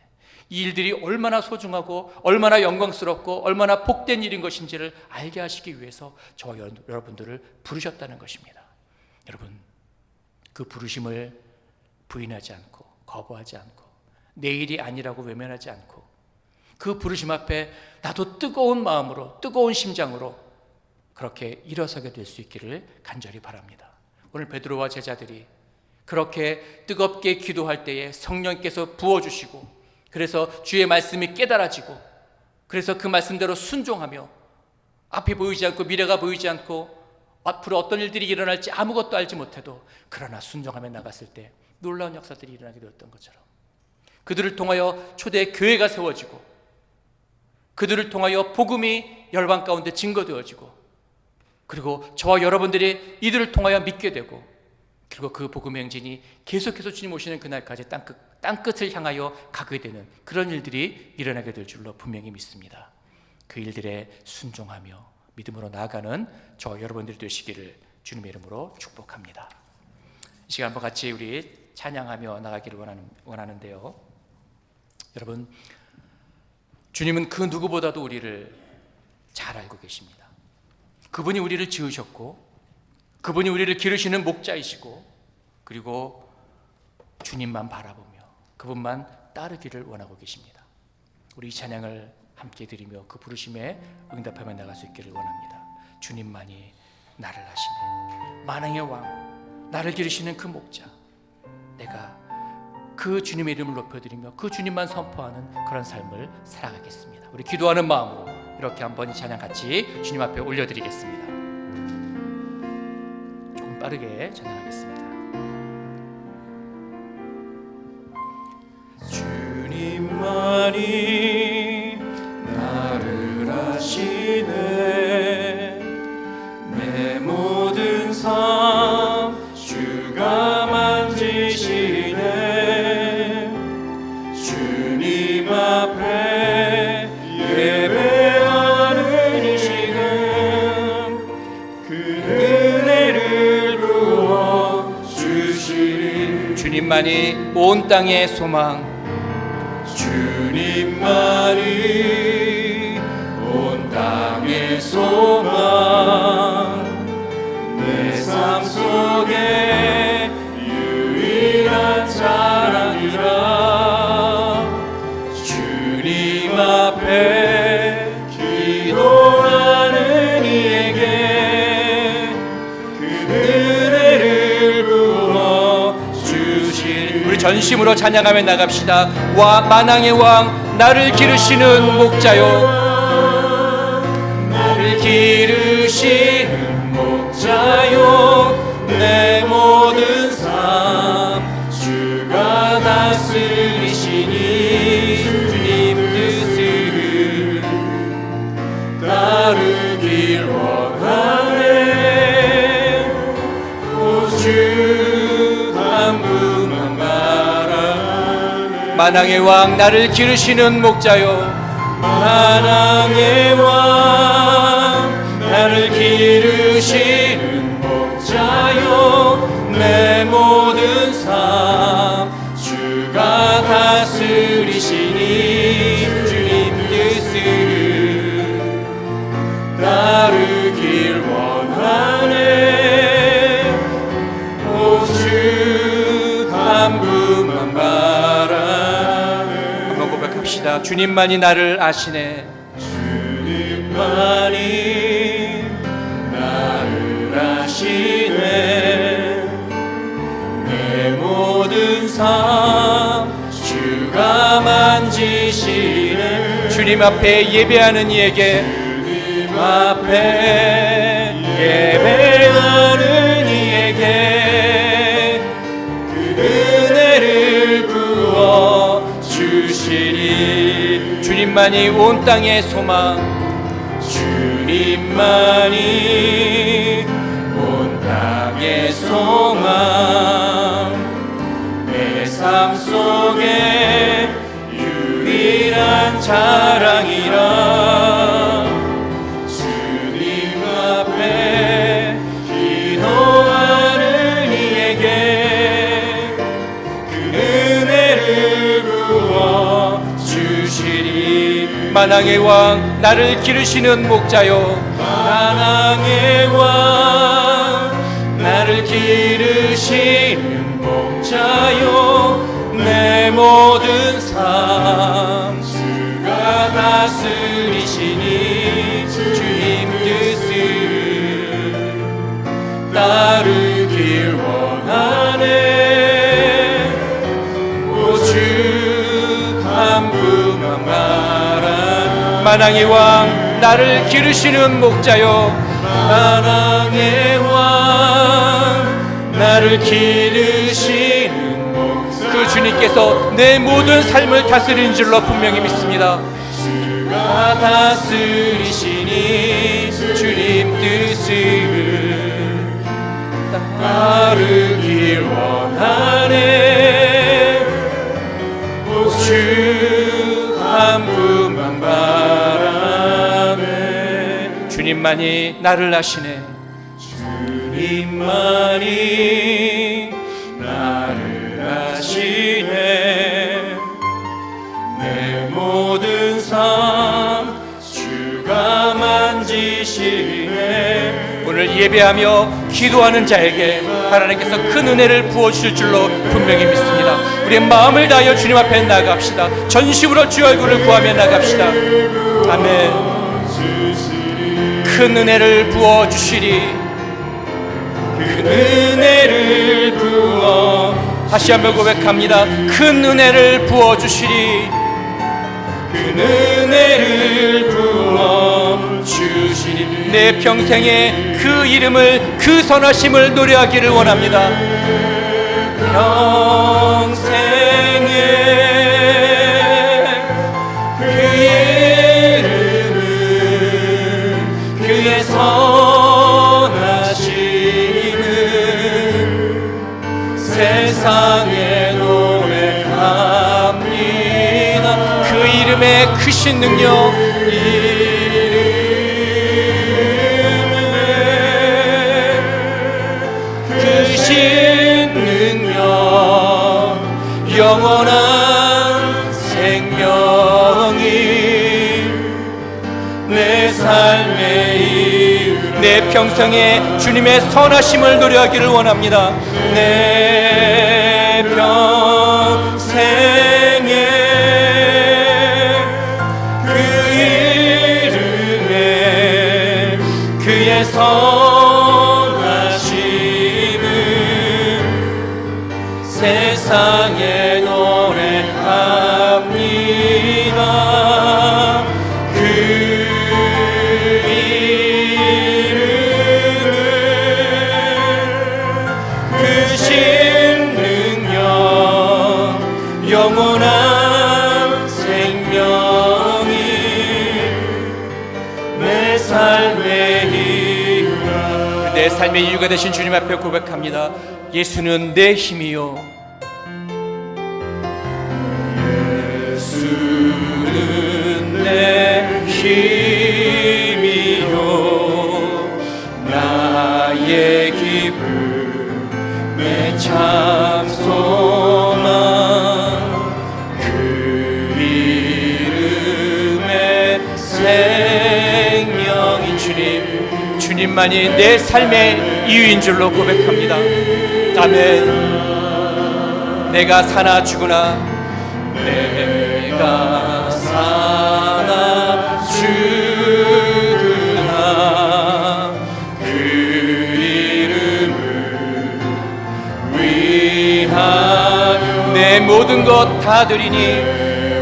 이 일들이 얼마나 소중하고 얼마나 영광스럽고 얼마나 복된 일인 것인지를 알게 하시기 위해서 저와 여러분들을 부르셨다는 것입니다. 여러분, 그 부르심을 부인하지 않고 거부하지 않고 내 일이 아니라고 외면하지 않고 그 부르심 앞에 나도 뜨거운 마음으로, 뜨거운 심장으로 그렇게 일어서게 될 수 있기를 간절히 바랍니다. 오늘 베드로와 제자들이 그렇게 뜨겁게 기도할 때에 성령께서 부어주시고, 그래서 주의 말씀이 깨달아지고, 그래서 그 말씀대로 순종하며 앞이 보이지 않고 미래가 보이지 않고 앞으로 어떤 일들이 일어날지 아무것도 알지 못해도 그러나 순종하며 나갔을 때 놀라운 역사들이 일어나게 되었던 것처럼, 그들을 통하여 초대 교회가 세워지고, 그들을 통하여 복음이 열방 가운데 증거되어지고, 그리고 저와 여러분들이 이들을 통하여 믿게 되고, 그리고 그 복음의 행진이 계속해서 주님 오시는 그날까지 땅끝을 향하여 가게 되는 그런 일들이 일어나게 될 줄로 분명히 믿습니다. 그 일들에 순종하며 믿음으로 나아가는 저와 여러분들이 되시기를 주님의 이름으로 축복합니다. 이 시간 한번 같이 우리 찬양하며 나가기를 원하는데요. 여러분, 주님은 그 누구보다도 우리를 잘 알고 계십니다. 그분이 우리를 지으셨고, 그분이 우리를 기르시는 목자이시고, 그리고 주님만 바라보며 그분만 따르기를 원하고 계십니다. 우리 이 찬양을 함께 드리며 그 부르심에 응답하며 나갈 수 있기를 원합니다. 주님만이 나를 아시네, 만왕의 왕, 나를 기르시는 그 목자, 내가 그 주님의 이름을 높여드리며 그 주님만 선포하는 그런 삶을 살아가겠습니다. 우리 기도하는 마음으로 이렇게 한번 이 찬양 같이 주님 앞에 올려드리겠습니다. 조금 빠르게 찬양하겠습니다. 주님만이 나를 아시네, 내 모든 삶 주가 만지시네, 주님 앞에 예배하는 이 시간 그 은혜를 부어 주시니, 주님 주님만이 온 땅의 소망. 주님만이 온 땅의 소망. 내 삶 속에 유일한 자랑이라. 주님 앞에 기도하는 이에게 그 은혜를 부어 주신. 우리 전심으로 찬양하며 나갑시다. 만왕의 왕 나를 기르시는 목자요, 나를 기르시는 목자요, 내 모든 삶 주가 다스리시니 주님 뜻을 따르길 원하네. 오주 한 분만 바라네. 만왕의 왕 나를 기르시는 목자요, 만왕의 왕 나를 기르시는 목자요, 내 모든 삶 주가 다스리시니 주님 뜻을 따르길 원하네. 오주 한 분만 바라네. 한번 고백합시다. 주님만이 나를 아시네. 주님만이 나를 아시네. 내 모든 삶 주가 만지시네. 주님 앞에 예배하는 이에게, 주님 앞에 예배하는 이에게 그 은혜를 부어 주시니. 주님만이 온 땅의 소망. 주님만이 온 땅의 소망. 내 삶 속에 유일한 자랑이라. 주님 앞에 기도하는 이에게 그 은혜를 부어 주시니. 만왕의 왕 나를 기르시는 목자요, 만왕의 왕 나를 기르시는 목자요, 내 모든 삶 주가 다스리시니 주님 뜻을 따르길 원하네. 오주 한 분만 바라. 만왕의 왕 나를 기르시는 목자요, 만왕의 왕 나를 기르시는 목자. 그 주님께서 내 모든 삶을 다스리는 줄로 분명히 믿습니다. 주가 다스리시니 주님 뜻을 따르길 원하네. 오주 한 분만 바라네. 주님만이 나를 아시네. 주님만이 나를 아시네. 내 모든 삶 주가 만지시네. 오늘 예배하며 기도하는 자에게 하나님께서 큰 은혜를 부어주실 줄로 분명히 믿습니다. 우리의 마음을 다하여 주님 앞에 나갑시다. 전심으로 주의 얼굴을 구하며 나갑시다. 아멘. 큰 은혜를 부어주시리. 큰 은혜를 부어. 다시 한번 고백합니다. 큰 은혜를 부어주시리. 큰 은혜를 부어 주시니. 내 평생에 그 이름을, 그 선하심을 노래하기를 원합니다. 평생에 그의 이름을, 그의 선하심을 세상에 노래합니다. 그 이름의 크신 능력, 크신 능력 삶의 이유로 내 평생에 주님의 선하심을 노래하기를 원합니다. 내 평생에 그 이름에 그의 선하심을 세상에 노래합니다. 그 이름을 그 신능력 영원한 생명이 내 삶의 이유라. 내 삶의 이유가 되신 주님 앞에 고백합니다. 예수는 내 힘이요, 예수는 내 힘이요 나의 기쁨 내 참 소망 그 이름의 생명이 주님만이 내 삶의 이유인 줄로 고백합니다. 아멘. 내가 사나 죽으나 내가 사나 죽으나 그 이름을 위하여 내 모든 것 다 드리니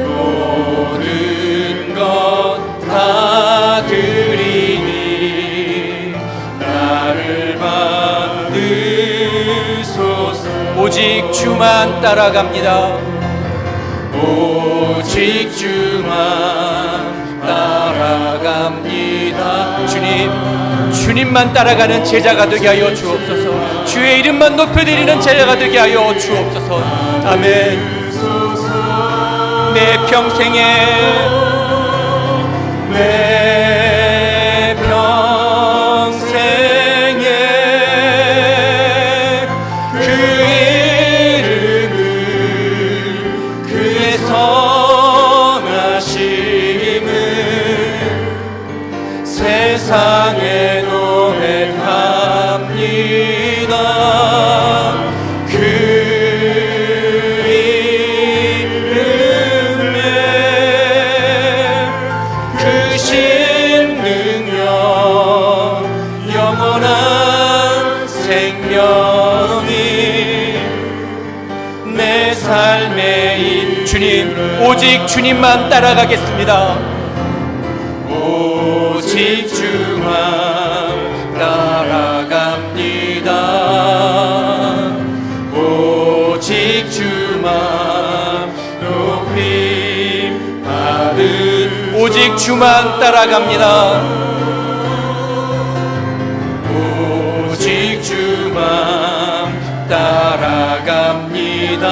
모든 것 다 드리니 나를 받으소서. 오직 주만 따라갑니다. 오직 주만 따라갑니다. 주님만 따라가는 제자가 되게 하여 주옵소서. 주의 이름만 높여드리는 제자가 되게 하여 주옵소서. 아멘. 내 평생에 내 평생에 그 이름을 그의 선하심을 세상에 노래합니다. 그 이름에 그 신능력 영원한 생명이 내 삶의 이 주님, 오직 주님만 따라가겠습니다. 오직 주만 따라갑니다. 오직 주만 높임 받은 오직 주만 따라갑니다. 오직 주만 따라갑니다.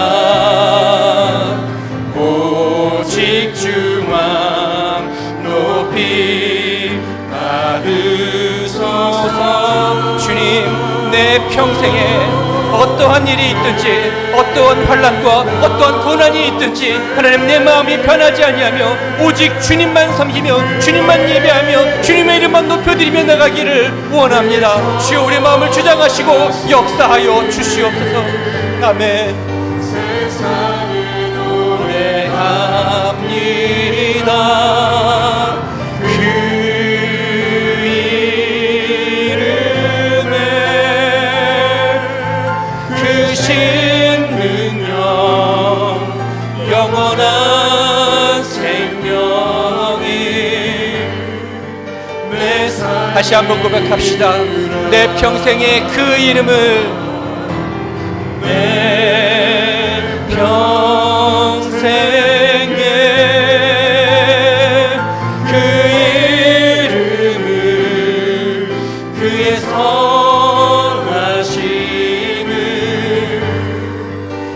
오직 주만 높이 받으소서. 주님, 내 평생에 어떠한 일이 있든지, 어떠한 환난과 어떠한 고난이 있든지 하나님, 내 마음이 변하지 아니하며 오직 주님만 섬기며 주님만 예배하며 주님의 이름만 높여드리며 나가기를 원합니다. 주여, 우리 마음을 주장하시고 역사하여 주시옵소서. 아멘. 세상을 노래합니다. 그 이름에 그 신능력 영원한 생명이 내 삶. 다시 한번 고백합시다. 내 평생에 그 이름을, 내 평생에 그 이름을 그의 선하심을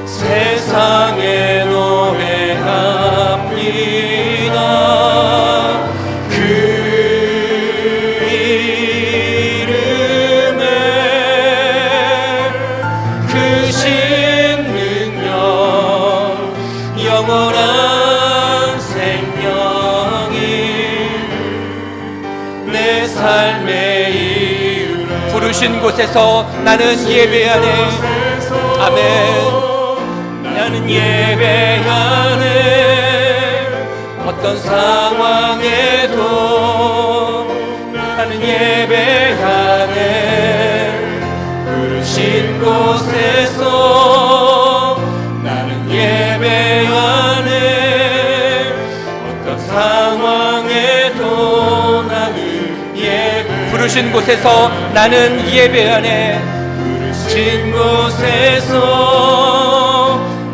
세상에 노래합니다. 그 이름에 그 부르신 곳에서 나는 예배하네. 아멘. 나는 예배하네. 어떤 상황에도 나는 예배하네. 부르신 곳에서 나는 예배하네. 어떤 상황에도 나는 예배하네. 부르신 곳에서 나는 예배하네. 부르신 곳에서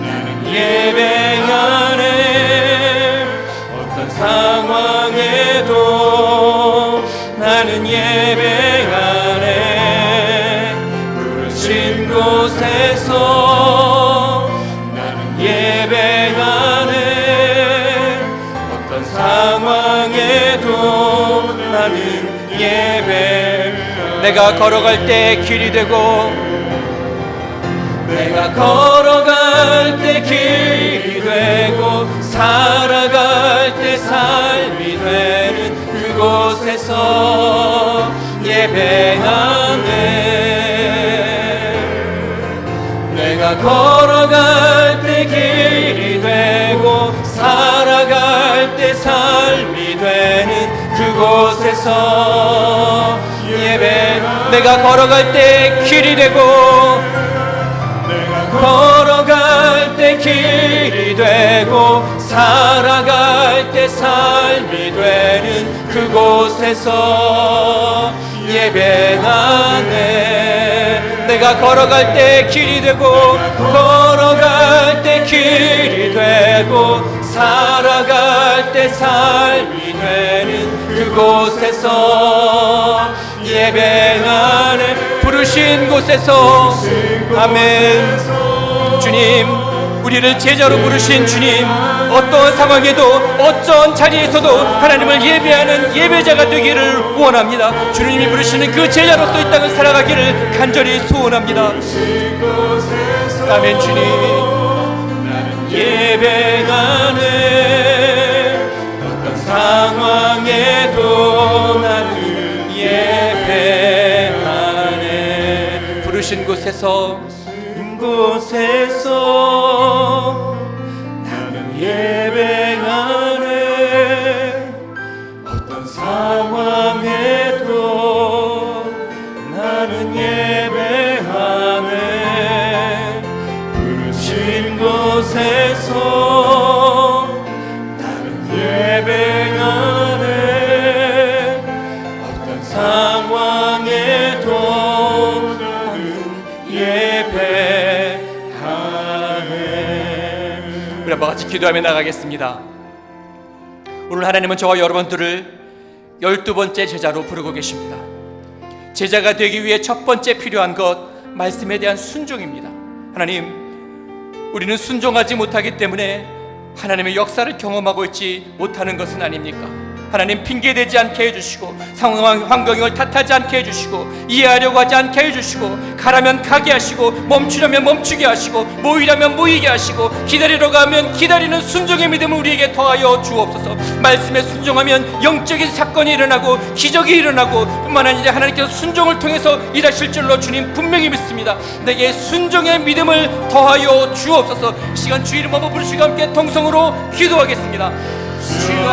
나는 예배하네. 어떤 상황에도 나는 예배하네. 부르신 곳에서 나는 예배하네. 어떤 상황에도 나는 예배하네. 내가 걸어갈 때 길이 되고 내가 걸어갈 때 길이 되고 살아갈 때 삶이 되는 그곳에서 예배하네. 내가 걸어갈 때 길이 되고 살아갈 때 삶이 되는 그곳에서 예배하네. 내가 걸어갈 때 길이 되고 걸어갈 때 길이 되고 살아갈 때 삶이 되는 그곳에서 예배하네. 내가 걸어갈 때 길이 되고 걸어갈 때 길이 되고 살아갈 때 삶이 되는 그곳에서 예배하네. 부르신 곳에서 아멘. 주님, 우리를 제자로 부르신 주님, 어떠한 상황에도 어떤 자리에서도 하나님을 예배하는 예배자가 되기를 원합니다. 주님이 부르시는 그 제자로서 이 땅을 살아가기를 간절히 소원합니다. 아멘. 주님, 나는 예배하네. 어떤 상황에도 나는 예배하네. 부르신 곳에서 나는 예배하네. 어떤 상황에도 나는 예배하네. 부르신 곳에서 나는 예배하네. 어떤 상황에도 나는 예배하네. 우리 한번 같이 기도하며 나가겠습니다. 오늘 하나님은 저와 여러분들을 12번째 제자로 부르고 계십니다. 제자가 되기 위해 첫 번째 필요한 것, 말씀에 대한 순종입니다. 하나님, 우리는 순종하지 못하기 때문에 하나님의 역사를 경험하고 있지 못하는 것은 아닙니까? 하나님, 핑계대지 않게 해주시고 상황 환경을 탓하지 않게 해주시고 이해하려고 하지 않게 해주시고 가라면 가게 하시고 멈추려면 멈추게 하시고 모이려면 모이게 하시고 기다리려고 하면 기다리는 순종의 믿음을 우리에게 더하여 주옵소서. 말씀에 순종하면 영적인 사건이 일어나고 기적이 일어나고 뿐만 아니라 하나님께서 순종을 통해서 일하실 줄로 주님 분명히 믿습니다. 내게 순종의 믿음을 더하여 주옵소서. 이 시간 주 이름 한번 부르시고 함께 통성으로 기도하겠습니다. 주여,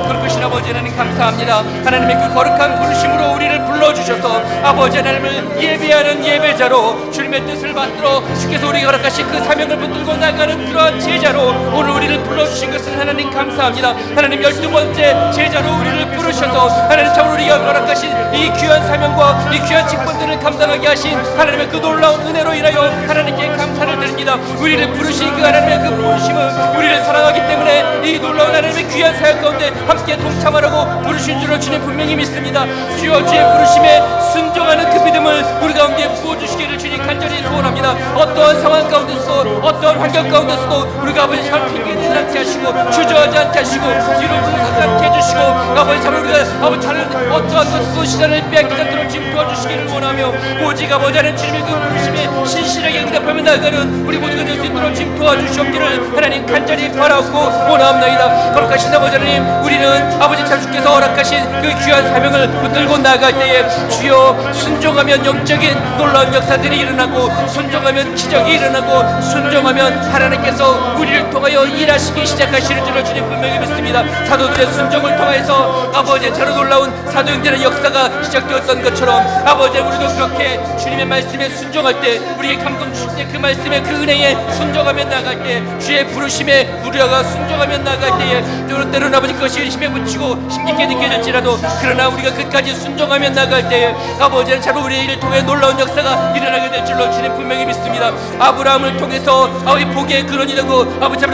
거룩하신 아버지 하나님 감사합니다. 하나님의 그 거룩한 부르심으로 우리를 불러주셔서 아버지 하나님을 예배하는 예배자로 주님의 뜻을 받들어 주께서 우리에게 허락하신 그 사명을 붙들고 나가는 그러한 제자로 오늘 우리를 불러주신 것을 하나님 감사합니다. 하나님 12번째 제자로 우리를 부르셔서 하나님 참으로 우리가 허락하신 이 귀한 사명과 이 귀한 직분들을 감당하게 하신 하나님의 그 놀라운 은혜로 인하여 하나님께 감사를 드립니다. 우리를 부르신 그 하나님의 그 부르심은 우리를 사랑하기 때문에 이 놀라운 하나님의 귀한 사역 가운데 함께 동참하라고 부르신 줄로 주님 분명히 믿습니다. 주여, 주의 부르심에 순종하는 그 믿음을 우리 가운데 부어주시기를 주님 간절히 소원합니다. 어떠한 상황 가운데서도 어떠한 환경 가운데서도 우리가 아버지 잘 핑계대지 않게 하시고 주저하지 않게 하시고 뒤로 물러서지 않게 해주시고 아버지 참 우리가 아버지 다른 어떠한 것도 시간을 빼앗기지 않도록 주님 도와주시기를 원하며 오직 아버지 하나님 주님의 그 부르심에 신실하게 응답하며 나아가는 우리 모두가 될 수 있도록 주님 도와주시옵기를 하나님 간절히 바라고 원하옵나이다. 거룩하신 아버지 하나님, 우리는 아버지 참 주께서 허락하신 그 귀한 사명을 붙들고 나아갈 때에 주여 순종하면 영적인 놀라운 역사들이 일어나고, 순종하면 기적이 일어나고, 순종하면 하나님께서 우리를 통하여 일하시기 시작하시는 줄로 주님 분명히 믿습니다. 사도들의 순종을 통해서 아버지 저런 놀라운 사도행전의 역사가 시작되었던 것처럼 아버지 우리도 그렇게 주님의 말씀에 순종할 때, 우리의 감동 주실 때 그 말씀에 그 은혜에 순종하며 나아갈 때, 주의 부르심에 우리가 순종하며 나아갈 때에 때로는 아버지 그것이 의심에 붙이고 힘겹게 느껴질지라도, 그러나 우리가 끝까지 순종하며 나아갈 때에 아버지는 참 우리의 일을 통해 놀라운 역사가 일어나게 될 줄로 주님 분명히 믿습니다. 아브라함을 통해서 아버지 복의 근원이 되고 아버지 참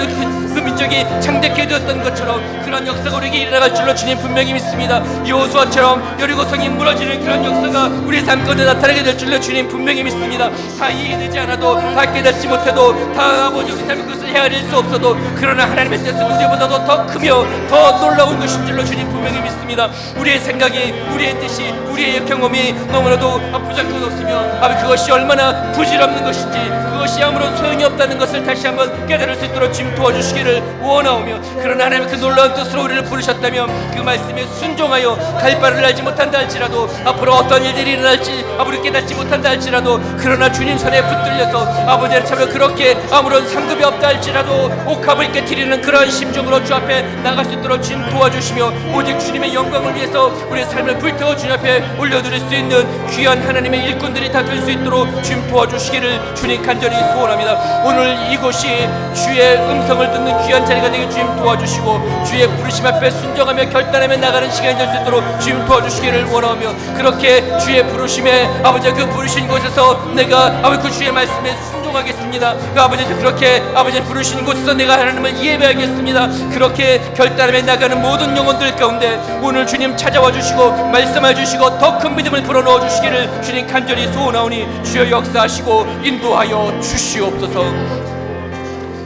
그 민족이 창대케 되었던 것처럼 그런 역사가 우리에게 일어나갈 줄로 주님 분명히 믿습니다. 여호수아처럼 여리고성이 무너지는 그런 역사가 우리 삶 가운데 나타나게 될 줄로 주님 분명히 믿습니다. 다 이해되지 않아도, 다 깨닫지 못해도, 다 아버지 우리 삶의 그것을 헤아릴 수 없어도, 그러나 하나님의 뜻은 우리보다도 더 크며 더 놀라운 것인 줄로 주님 분명히 믿습니다. 우리의 생각이, 우리의 뜻이, 우리의 경험이 너무나도 부족하였으며 아버지 그것이 얼마나 부질없는 것인지, 그것이 아무런 소용이 없다는 것을 다시 한번 깨달을 수 있도록 주님 도와주시기를 원하오며, 그러나 하나님의 그 놀라운 뜻으로 우리를 부르셨다면 그 말씀에 순종하여 갈 바를 알지 못한다 할지라도, 앞으로 어떤 일들이 일어날지 아무리 깨닫지 못한다 할지라도, 그러나 주님 손에 붙들려서 아버지를 참여 그렇게 아무런 상급이 없다 할지라도 옥합을 깨트리는 그러한 심정으로 주 앞에 나갈 수 있도록 주님 도와주시며, 오직 주님의 영광을 위해서 우리의 삶을 불태워 주님 앞에 올려드릴 수 있는 귀한 하나님의 일꾼들이 다 될 수 있도록 주님 도와주시기를 주님 간절히 소원합니다. 오늘 이곳이 주의 음성을 듣는 귀한 자리가 되게 주님 도와주시고, 주의 부르심 앞에 순종하며 결단하며 나가는 시간이 될 수 있도록 주님 도와주시기를 원하며, 그렇게 주의 부르심에 아버지 그 부르신 곳에서 내가 아버지 그 주의 말씀에 순종하겠습니다. 그 아버지 그렇게 아버지 부르신 곳에서 내가 하나님을 예배하겠습니다. 그렇게 결단하며 나가는 모든 영혼들 가운데 오늘 주님 찾아와 주시고 말씀해 주시고 더 큰 믿음을 불어넣어 주시기를 주님 간절히 소원하오니, 주여 역사하시고 인도하여 주시옵소서.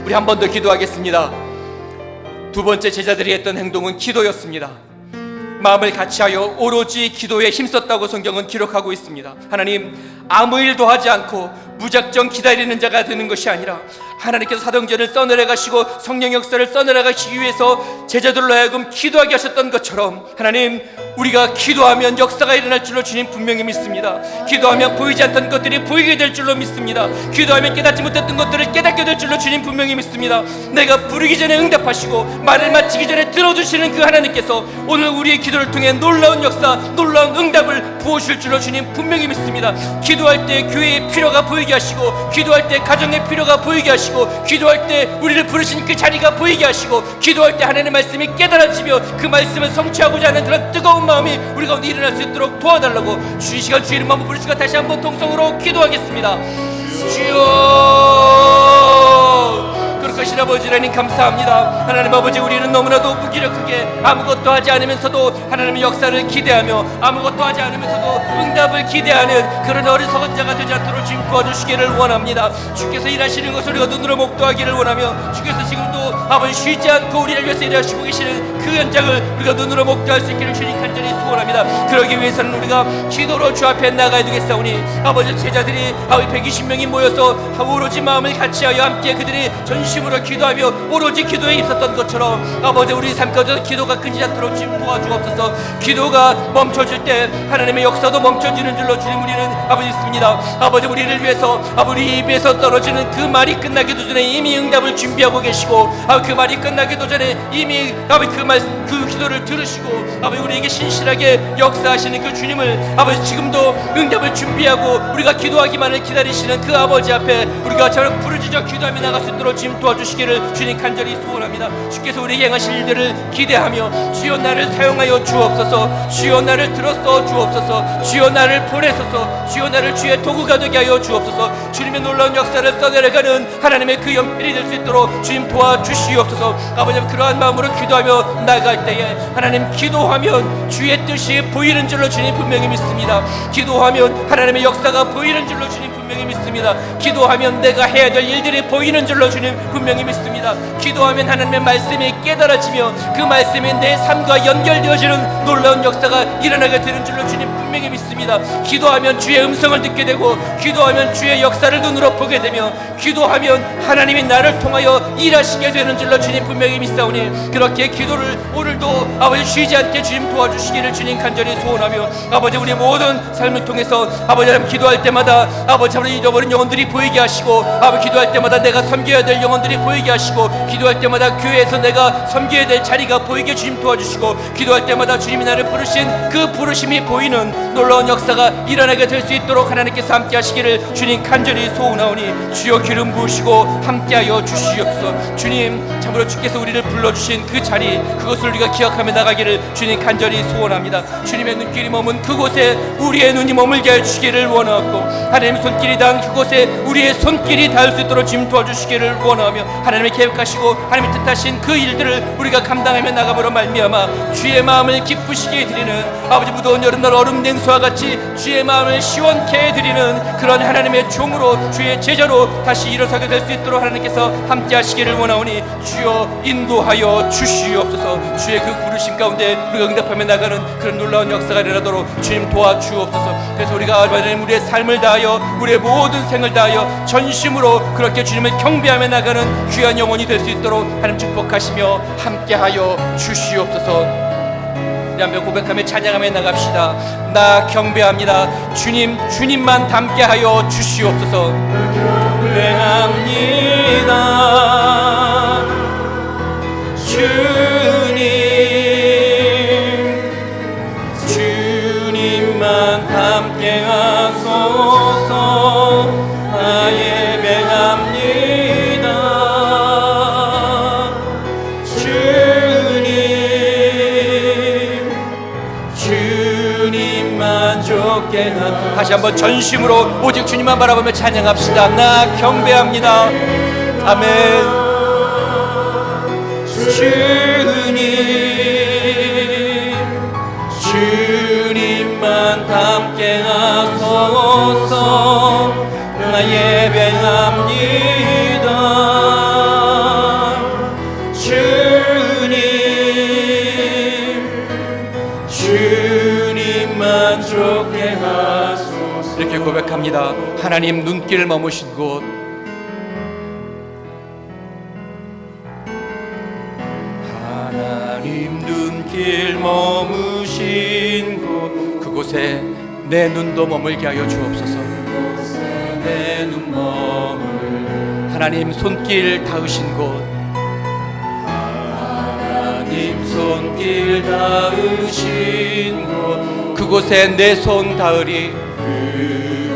우리 한 번 더 기도하겠습니다. 두 번째 제자들이 했던 행동은 기도였습니다. 마음을 같이하여 오로지 기도에 힘썼다고 성경은 기록하고 있습니다. 하나님, 아무 일도 하지 않고 무작정 기다리는 자가 되는 것이 아니라 하나님께서 사도행전을 써내려 가시고 성령 역사를 써내려 가시기 위해서 제자들로 하여금 기도하게 하셨던 것처럼, 하나님 우리가 기도하면 역사가 일어날 줄로 주님 분명히 믿습니다. 기도하면 보이지 않던 것들이 보이게 될 줄로 믿습니다. 기도하면 깨닫지 못했던 것들을 깨닫게 될 줄로 주님 분명히 믿습니다. 내가 부르기 전에 응답하시고 말을 마치기 전에 들어주시는 그 하나님께서 오늘 우리의 기도를 통해 놀라운 역사, 놀라운 응답을 부어주실 줄로 주님 분명히 믿습니다. 기도할 때 교회의 필요가 보이게 하시고, 기도할 때 가정의 필요가 보이게 하시고, 기도할 때 우리를 부르신 그 자리가 보이게 하시고, 기도할 때 하나님의 말씀이 깨달아지며 그 말씀을 성취하고자 하는 그런 뜨거운 마음이 우리 가운데 일어날 수 있도록 도와달라고 주 이 시간 주의 이름 한번 부르시고 다시 한번 통성으로 기도하겠습니다. 주여, 거룩하신 아버지 하나님 감사합니다. 하나님 아버지, 우리는 너무나도 무기력하게 아무것도 하지 않으면서도 하나님의 역사를 기대하며 아무것도 하지 않으면서도 응답을 기대하는 그런 어리석은 자가 되지 않도록 주님 도와주시기를 원합니다. 주께서 일하시는 것을 우리가 눈으로 목도하기를 원하며, 주께서 지금도 아버지 쉬지 않고 우리를 위해서 일하시고 계시는 그 현장을 우리가 눈으로 목도할 수 있기를 주님 간절히 소원합니다. 그러기 위해서는 우리가 기도로 주 앞에 나가야 되겠사오니, 아버지 제자들이 아버지 120명이 모여서 오로지 마음을 같이하여 함께 그들이 전심으로 기도하며 오로지 기도에 있었던 것처럼 아버지 우리 삶 가운데 기도가 끊이지 않도록 주님 도와주옵소서. 기도가 멈춰질 때 하나님의 역사도 멈춰지는 줄로 주님 우리는 아버지 믿습니다. 아버지 우리를 위해서 아버지 입에서 떨어지는 그 말이 끝나기도 전에 이미 응답을 준비하고 계시고, 그 말이 끝나기도 전에 이미 아버지 그 기도를 들으시고 아버지 우리에게 신실하게 역사하시는 그 주님을 아버지 지금도 응답을 준비하고 우리가 기도하기만을 기다리시는 그 아버지 앞에 우리가 저를 부르짖어 기도하며 나갈 수 있도록 주님 도와주시기를 주님 간절히 소원합니다. 주께서 우리에게 행하실 일들을 기대하며 주여 나를 사용하여 주옵소서, 주여 나를 들어서 주옵소서, 주여 나를 보내소서, 주여 나를 주의 도구가 되게 하여 주옵소서. 주님의 놀라운 역사를 써내려가는 하나님의 그 연필이 될 수 있도록 주님 도와주시옵소서. 아버지 그러한 마음으로 기도하며 나갈 때에 하나님 기도하면 주의 뜻이 보이는 줄로 주님 분명히 믿습니다. 기도하면 하나님의 역사가 보이는 줄로 주님 분명히 분명히 믿습니다. 기도하면 내가 해야 될 일들이 보이는 줄로 주님 분명히 믿습니다. 기도하면 하나님의 말씀이 깨달아지며 그 말씀이 내 삶과 연결되어지는 놀라운 역사가 일어나게 되는 줄로 주님 분명히 믿습니다. 기도하면 주의 음성을 듣게 되고, 기도하면 주의 역사를 눈으로 보게 되며, 기도하면 하나님이 나를 통하여 일하시게 되는 줄로 주님 분명히 믿사오니, 그렇게 기도를 오늘도 아버지 쉬지 않게 주님 도와주시기를 주님 간절히 소원하며, 아버지 우리 모든 삶을 통해서 아버지 하나님 기도할 때마다 아버지 하나님 잃어버린 영혼들이 보이게 하시고, 아버지 기도할 때마다 내가 섬겨야 될 영혼들이 보이게 하시고, 기도할 때마다 교회에서 내가 섬겨야 될 자리가 보이게 주님 도와주시고, 기도할 때마다 주님이 나를 부르신 그 부르심이 보이는 놀라운 역사가 일어나게 될 수 있도록 하나님께서 함께 하시기를 주님 간절히 소원하오니, 주여 기름 부으시고 함께하여 주시옵소서. 주님 참으로 주께서 우리를 불러주신 그 자리, 그것을 우리가 기억하며 나가기를 주님 간절히 소원합니다. 주님의 눈길이 머문 그곳에 우리의 눈이 머물게 해주시기를 원하고, 하나님의 손길이 닿은 그곳에 우리의 손길이 닿을 수 있도록 주님 도와주시기를 원하며, 하나님의 계획하시고 하나님의 뜻하신 그 일들을 우리가 감당하며 나감으로 말미암아 주의 마음을 기쁘시게 해드리는, 아버지 무더운 여름날 얼음 냉수와 같이 주의 마음을 시원케 해드리는 그런 하나님의 종으로, 주의 제자로 다시 일어서게 될 수 있도록 하나님께서 함께 하시기를 원하오니, 주여 인도하여 주시옵소서. 주의 그 부르심 가운데 우리가 응답하며 나가는 그런 놀라운 역사가 일어나도록 주님 도와주옵소서. 그래서 우리가 하나님 우리의 삶을 다하여, 우리의 모든 생을 다하여 전심으로 그렇게 주님을 경배하며 나가는 귀한 영혼이 될 수 있도록 하나님 축복하시며 함께하여 주시옵소서. 한번 고백하며 찬양하며 나갑시다. 나 경배합니다. 주님, 주님만 닮게 하여 주시옵소서. 경배합니다. 주님만 닮게 하소서. 나 예배합니다. 주님만 좋게 하소서. 다시 한번 전심으로 오직 주님만 바라보며 찬양합시다. 나 경배합니다. 아멘. 주님만 닮게 하소서. 나 예배합니다. 주님만 좋게 하소서. 이렇게 고백합니다. 하나님 눈길 머무신 곳, 하나님 눈길 머무신 곳, 그곳에 내 눈도 머물게 하여 주옵소서. 내 눈 머물, 하나님 손길 닿으신 곳, 하나님 손길 닿으신 곳, 그곳에 내 손 닿으리.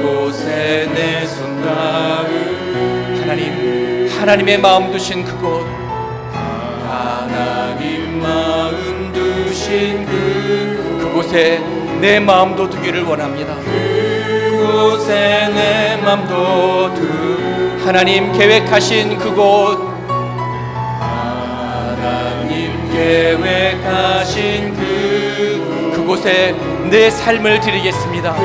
그곳에 내 손 닿으리. 하나님, 하나님의 마음 두신 그곳, 하나님 마음 두신 그곳에 내 마음도 두기를 원합니다. 그곳에 내 마음도 하나님 계획하신 그곳, 하나님 계획하신 그곳에 내 삶을 드리겠습니다.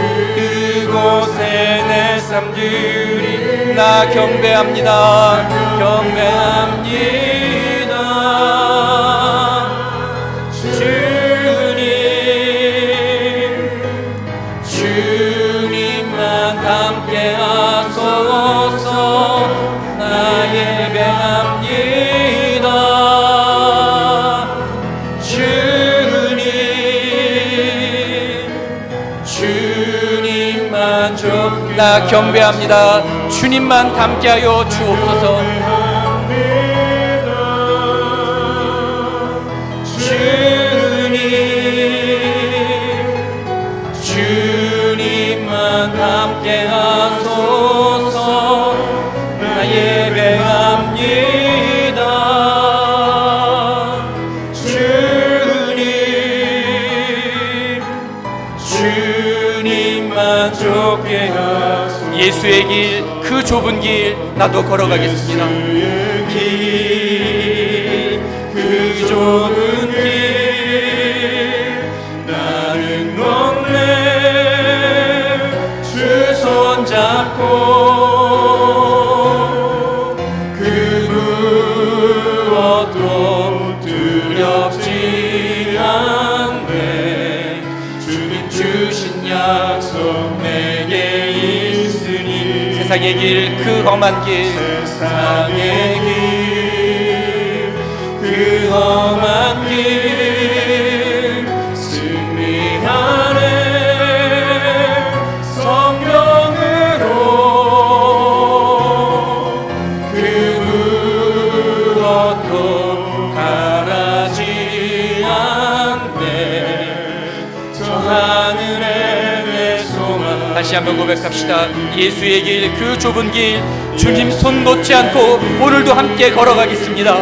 그곳에 내 삶 드리. 나 경배합니다. 경배합니다. 주님만 함께 하소서. 나 예배합니다. 주님만 나 경배합니다. 주님만 닮게 하여 주옵소서. 주님만 함께 하소서. 나 예배합니다. 주님만 좋게 하소서. 예수의 길, 그 좁은 길 나도 걸어가겠습니다. 길, 그 좁은 길 나는 걷네. 주 손잡고 세상의 길 그 험한 길 세상의 길, 그 험한 길 승리하네. 성령으로 그 무엇도 가라지 않네. 저 하늘에 내 소망. 다시 한번 고백합시다. 예수의 길 그 좁은 길 주님 손 놓지 않고 오늘도 함께 걸어가겠습니다.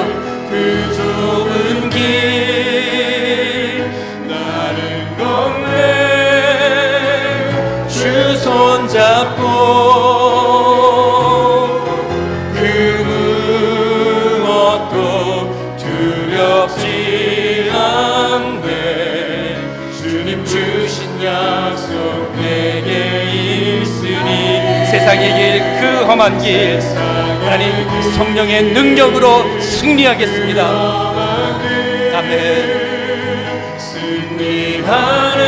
그 좁은 길 나는 걷네. 주 손잡고 그 무엇도 두렵지 않네. 주님 주신 약속 내게 있으니. 세상의 길 그 험한 길 하나님 성령의 능력으로 승리하겠습니다. 아멘. 승리하네.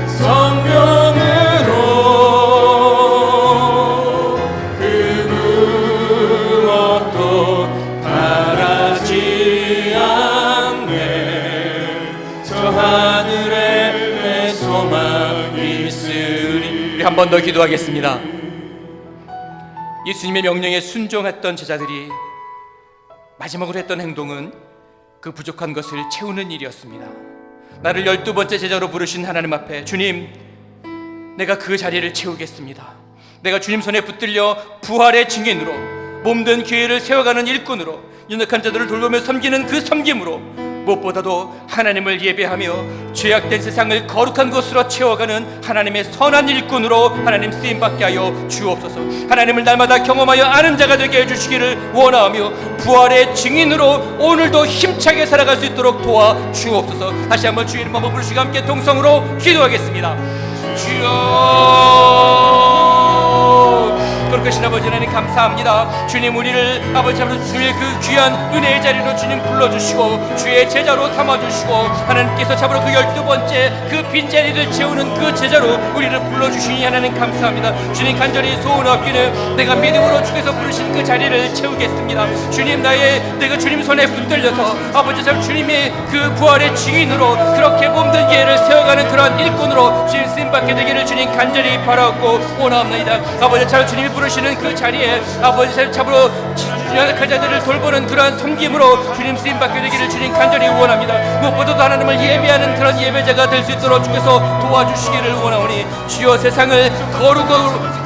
성령으로 그 무엇도 바라지 않네. 저 하늘에 내 소망이 있으니. 우리 한 번 더 기도하겠습니다. 예수님의 명령에 순종했던 제자들이 마지막으로 했던 행동은 그 부족한 것을 채우는 일이었습니다. 나를 12번째 제자로 부르신 하나님 앞에 주님, 내가 그 자리를 채우겠습니다. 내가 주님 손에 붙들려 부활의 증인으로 몸된 교회를 세워가는 일꾼으로 연약한 자들을 돌보며 섬기는 그 섬김으로 무엇보다도 하나님을 예배하며 죄악된 세상을 거룩한 것으로 채워가는 하나님의 선한 일꾼으로 하나님 쓰임받게 하여 주옵소서. 하나님을 날마다 경험하여 아는 자가 되게 해주시기를 원하며 부활의 증인으로 오늘도 힘차게 살아갈 수 있도록 도와주옵소서. 다시 한번 주의 이름 한번 부르시고 함께 동성으로 기도하겠습니다. 주여, 거룩하신 아버지 하나님 감사합니다. 주님, 우리를 아버지 앞에서 주의 그 귀한 은혜의 자리로 주님 불러주시고 주의 제자로 삼아주시고 하나님께서 잡으러 그 12번째 그 빈자리를 채우는 그 제자로 우리를 불러주시니 하나님 감사합니다. 주님, 간절히 소원하옵기는 내가 믿음으로 주께서 부르신 그 자리를 채우겠습니다. 주님, 내가 주님 손에 붙들려서 아버지 참 주님의 그 부활의 증인으로 그렇게 몸된 예를 세워가는 그러한 일꾼으로 주님 쓰임받게 되기를 주님 간절히 바라옵고 원하옵나이다. 아버지 참 주님이 부르시는 그 자리에 아버지 참 잡으러 연약한 자들을 돌보는 그러한 섬김으로 주님 쓰임받게 되기를 주님 간절히 원합니다. 무엇보다도 하나님을 예배하는 그런 예배자가 될 수 있도록 주께서 도와주시기를 원하오니 주여, 세상을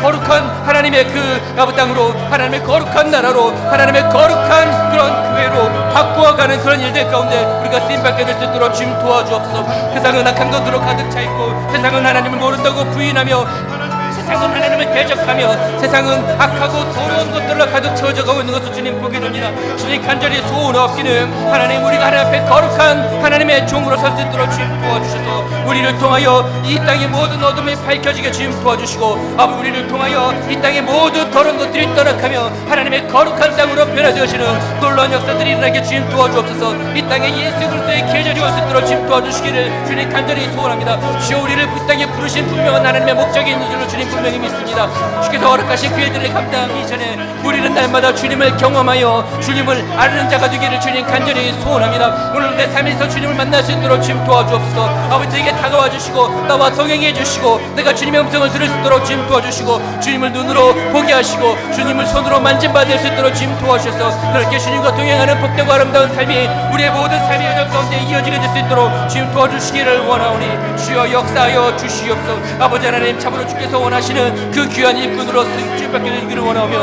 거룩한 하나님의 그 아버지 땅으로 하나님의 거룩한 나라로 하나님의 거룩한 그런 교회로 바꾸어가는 그런 일들 가운데 우리가 쓰임받게 될 수 있도록 주님 도와주옵소서. 세상은 악한 것으로 가득 차있고 세상은 하나님을 모른다고 부인하며 세상은 하나님을 대적하며 세상은 악하고 더러운 것들로 가득 채워져 가고 있는 것을 주님 보게 됩니다. 주님, 간절히 소원하옵기는 하나님, 우리가 하나님 앞에 거룩한 하나님의 종으로 설 수 있도록 주님 도와주셔서 우리를 통하여 이 땅의 모든 어둠이 밝혀지게 주님 도와주시고 아버지, 우리를 통하여 이 땅의 모든 더러운 것들이 떠나가며 하나님의 거룩한 땅으로 변화되어지는 놀라운 역사들이 일어나게 주님 도와주옵소서. 이 땅에 예수 그리스도의 계절이 올 수 있도록 주님 도와주시기를 주님 간절히 소원합니다. 주여, 우리를 이 땅에 부르신 분명한 하나님의 목적이 있는 줄로 주님 분명히 믿습니다. 주께서 허락하신 그 일들을 감당하기 전에 우리는 날마다 주님을 경험하여 주님을 아는 자가 되기를 주님 간절히 소원합니다. 오늘 내 삶에서 주님을 만날 수 있도록 주님 도와주옵소서. 아버지, 내게 다가와 주시고 나와 동행해 주시고 내가 주님의 음성을 들을 수 있도록 주님 도와주시고 주님을 눈으로 보게 하시고 주님을 손으로 만짐받을 수 있도록 주님 도와주셔서 그렇게 주님과 동행하는 복되고 아름다운 삶이 우리의 모든 삶의 여정 가운데 이어지게 될 수 있도록 주님 도와주시기를 원하오니 주여 역사하여 주시옵소서. 아버지 하나님, 참으로 주께서 원하시는 그 귀한 일꾼으로 쓰임받게 되기를 원하오며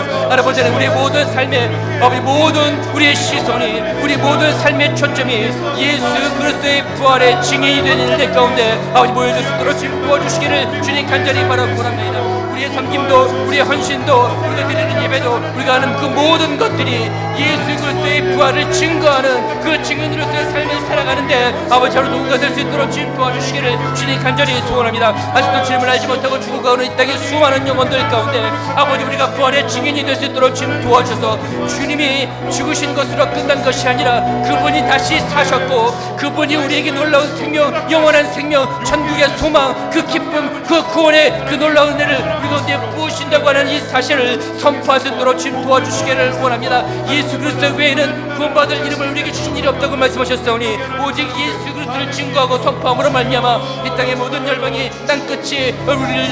아버지 하나님, 우리의 모든 삶에 아버지 모든 우리의 시선이 우리 모든 삶의 초점이 예수 그리스도의 부활의 증인이 되는 일 가운데 아버지 모여질 수 있도록 주님 도와주시기를 주님 간절히 바라고 원합니다. 우리의 섬김도 우리의 헌신도 우리가 드리는 예배도 우리가 하는 그 모든 것들이 예수 그리스도의 부활을 증거하는 그 증인으로서의 삶을 살아가는데 아버지 하루 누군가 될 수 있도록 주님 도와주시기를 주님 간절히 소원합니다. 아직도 주님을 알지 못하고 죽어가는 이 땅의 수많은 영혼들 가운데 아버지, 우리가 부활의 증인이 될 수 있도록 주님 도와주셔서 주님이 죽으신 것으로 끝난 것이 아니라 그분이 다시 사셨고 그분이 우리에게 놀라운 생명, 영원한 생명, 천국의 소망, 그 기쁨, 그 구원의 그 놀라운 은혜를 우리 가운데 부으신다고 하는 이 사실을 선포할 수 있도록 주님 도와주시기를 원합니다. 예수 그리스도 외에는 구원받을 이름을 우리에게 주신 일이 없다고 말씀하셨사오니 오직 예수 그리스도를 증거하고 선포함으로 말미암아 이 땅의 모든 열방이 땅끝이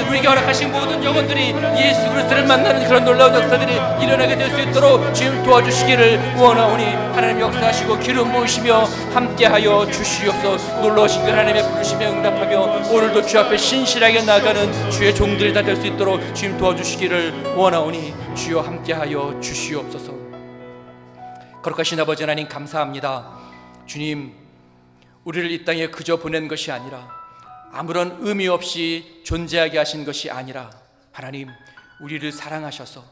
우리에게 허락하신 모든 영혼들이 예수 그리스도를 만나는 그런 놀라운 역사들이 일어나게 될 수 있도록 주님 도와주시기를 원하오니 하나님 역사하시고 기름 부으시며 함께하여 주시옵소서. 놀라우신 그 하나님의 부르심에 응답하며 오늘도 주 앞에 신실하게 나가는 주의 종들이 다 될 수 있도록 주님 도와주시기를 원하오니 주여 함께하여 주시옵소서. 거룩하신 아버지 하나님 감사합니다. 주님, 우리를 이 땅에 그저 보낸 것이 아니라 아무런 의미 없이 존재하게 하신 것이 아니라 하나님 우리를 사랑하셔서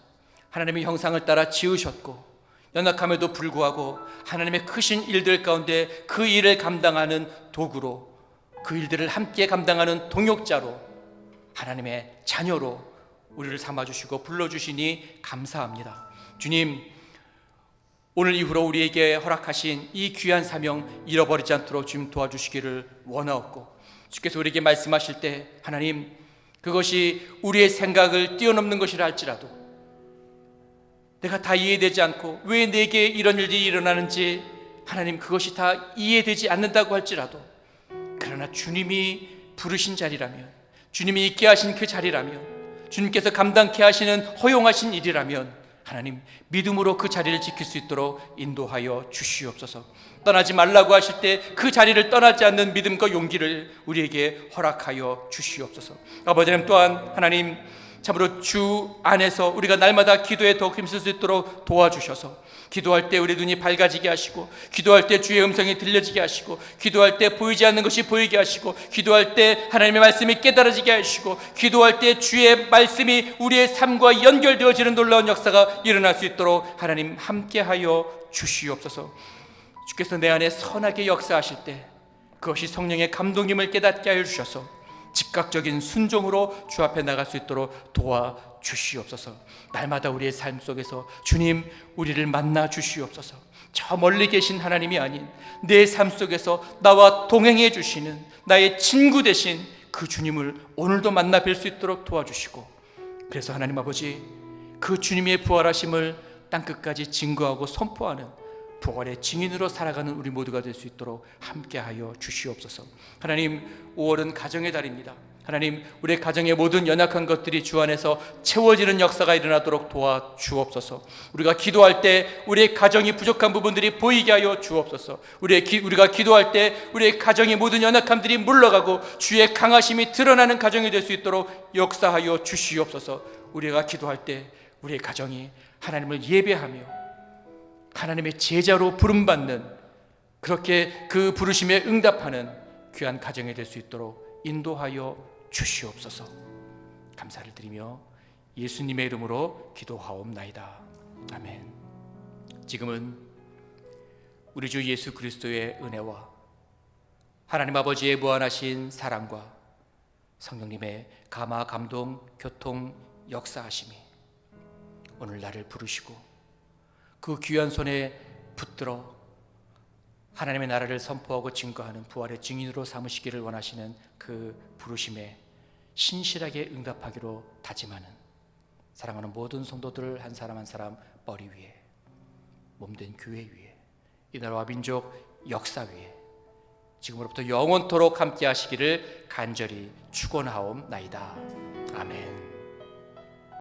하나님의 형상을 따라 지으셨고 연약함에도 불구하고 하나님의 크신 일들 가운데 그 일을 감당하는 도구로, 그 일들을 함께 감당하는 동역자로, 하나님의 자녀로 우리를 삼아주시고 불러주시니 감사합니다. 주님, 오늘 이후로 우리에게 허락하신 이 귀한 사명 잃어버리지 않도록 주님 도와주시기를 원하옵고, 주께서 우리에게 말씀하실 때 하나님 그것이 우리의 생각을 뛰어넘는 것이라 할지라도, 내가 다 이해되지 않고 왜 내게 이런 일이 일어나는지 하나님 그것이 다 이해되지 않는다고 할지라도, 그러나 주님이 부르신 자리라면, 주님이 있게 하신 그 자리라면, 주님께서 감당케 하시는 허용하신 일이라면 하나님 믿음으로 그 자리를 지킬 수 있도록 인도하여 주시옵소서. 떠나지 말라고 하실 때 그 자리를 떠나지 않는 믿음과 용기를 우리에게 허락하여 주시옵소서. 아버지 하나님, 또한 하나님 참으로 주 안에서 우리가 날마다 기도에 더욱 힘쓸 수 있도록 도와주셔서 기도할 때 우리 눈이 밝아지게 하시고, 기도할 때 주의 음성이 들려지게 하시고, 기도할 때 보이지 않는 것이 보이게 하시고, 기도할 때 하나님의 말씀이 깨달아지게 하시고, 기도할 때 주의 말씀이 우리의 삶과 연결되어지는 놀라운 역사가 일어날 수 있도록 하나님 함께하여 주시옵소서. 주께서 내 안에 선하게 역사하실 때 그것이 성령의 감동임을 깨닫게 하여 주셔서 즉각적인 순종으로 주 앞에 나갈 수 있도록 도와주시옵소서. 날마다 우리의 삶 속에서 주님 우리를 만나 주시옵소서. 저 멀리 계신 하나님이 아닌 내 삶 속에서 나와 동행해 주시는 나의 친구 되신 그 주님을 오늘도 만나 뵐 수 있도록 도와주시고, 그래서 하나님 아버지 그 주님의 부활하심을 땅끝까지 증거하고 선포하는 부활의 증인으로 살아가는 우리 모두가 될 수 있도록 함께하여 주시옵소서. 하나님, 5월은 가정의 달입니다. 하나님, 우리의 가정의 모든 연약한 것들이 주 안에서 채워지는 역사가 일어나도록 도와주옵소서. 우리가 기도할 때 우리의 가정이 부족한 부분들이 보이게 하여 주옵소서. 우리가 기도할 때 우리의 가정의 모든 연약함들이 물러가고 주의 강하심이 드러나는 가정이 될 수 있도록 역사하여 주시옵소서. 우리가 기도할 때 우리의 가정이 하나님을 예배하며 하나님의 제자로 부름받는, 그렇게 그 부르심에 응답하는 귀한 가정이 될 수 있도록 인도하여 주시옵소서. 감사를 드리며 예수님의 이름으로 기도하옵나이다. 아멘. 지금은 우리 주 예수 그리스도의 은혜와 하나님 아버지의 무한하신 사랑과 성령님의 감화, 감동, 교통, 역사하심이 오늘 나를 부르시고 그 귀한 손에 붙들어 하나님의 나라를 선포하고 증거하는 부활의 증인으로 삼으시기를 원하시는 그 부르심에 신실하게 응답하기로 다짐하는 사랑하는 모든 성도들 한 사람 한 사람 머리 위에, 몸된 교회 위에, 이 나라와 민족 역사 위에 지금으로부터 영원토록 함께 하시기를 간절히 축원하옵나이다. 아멘.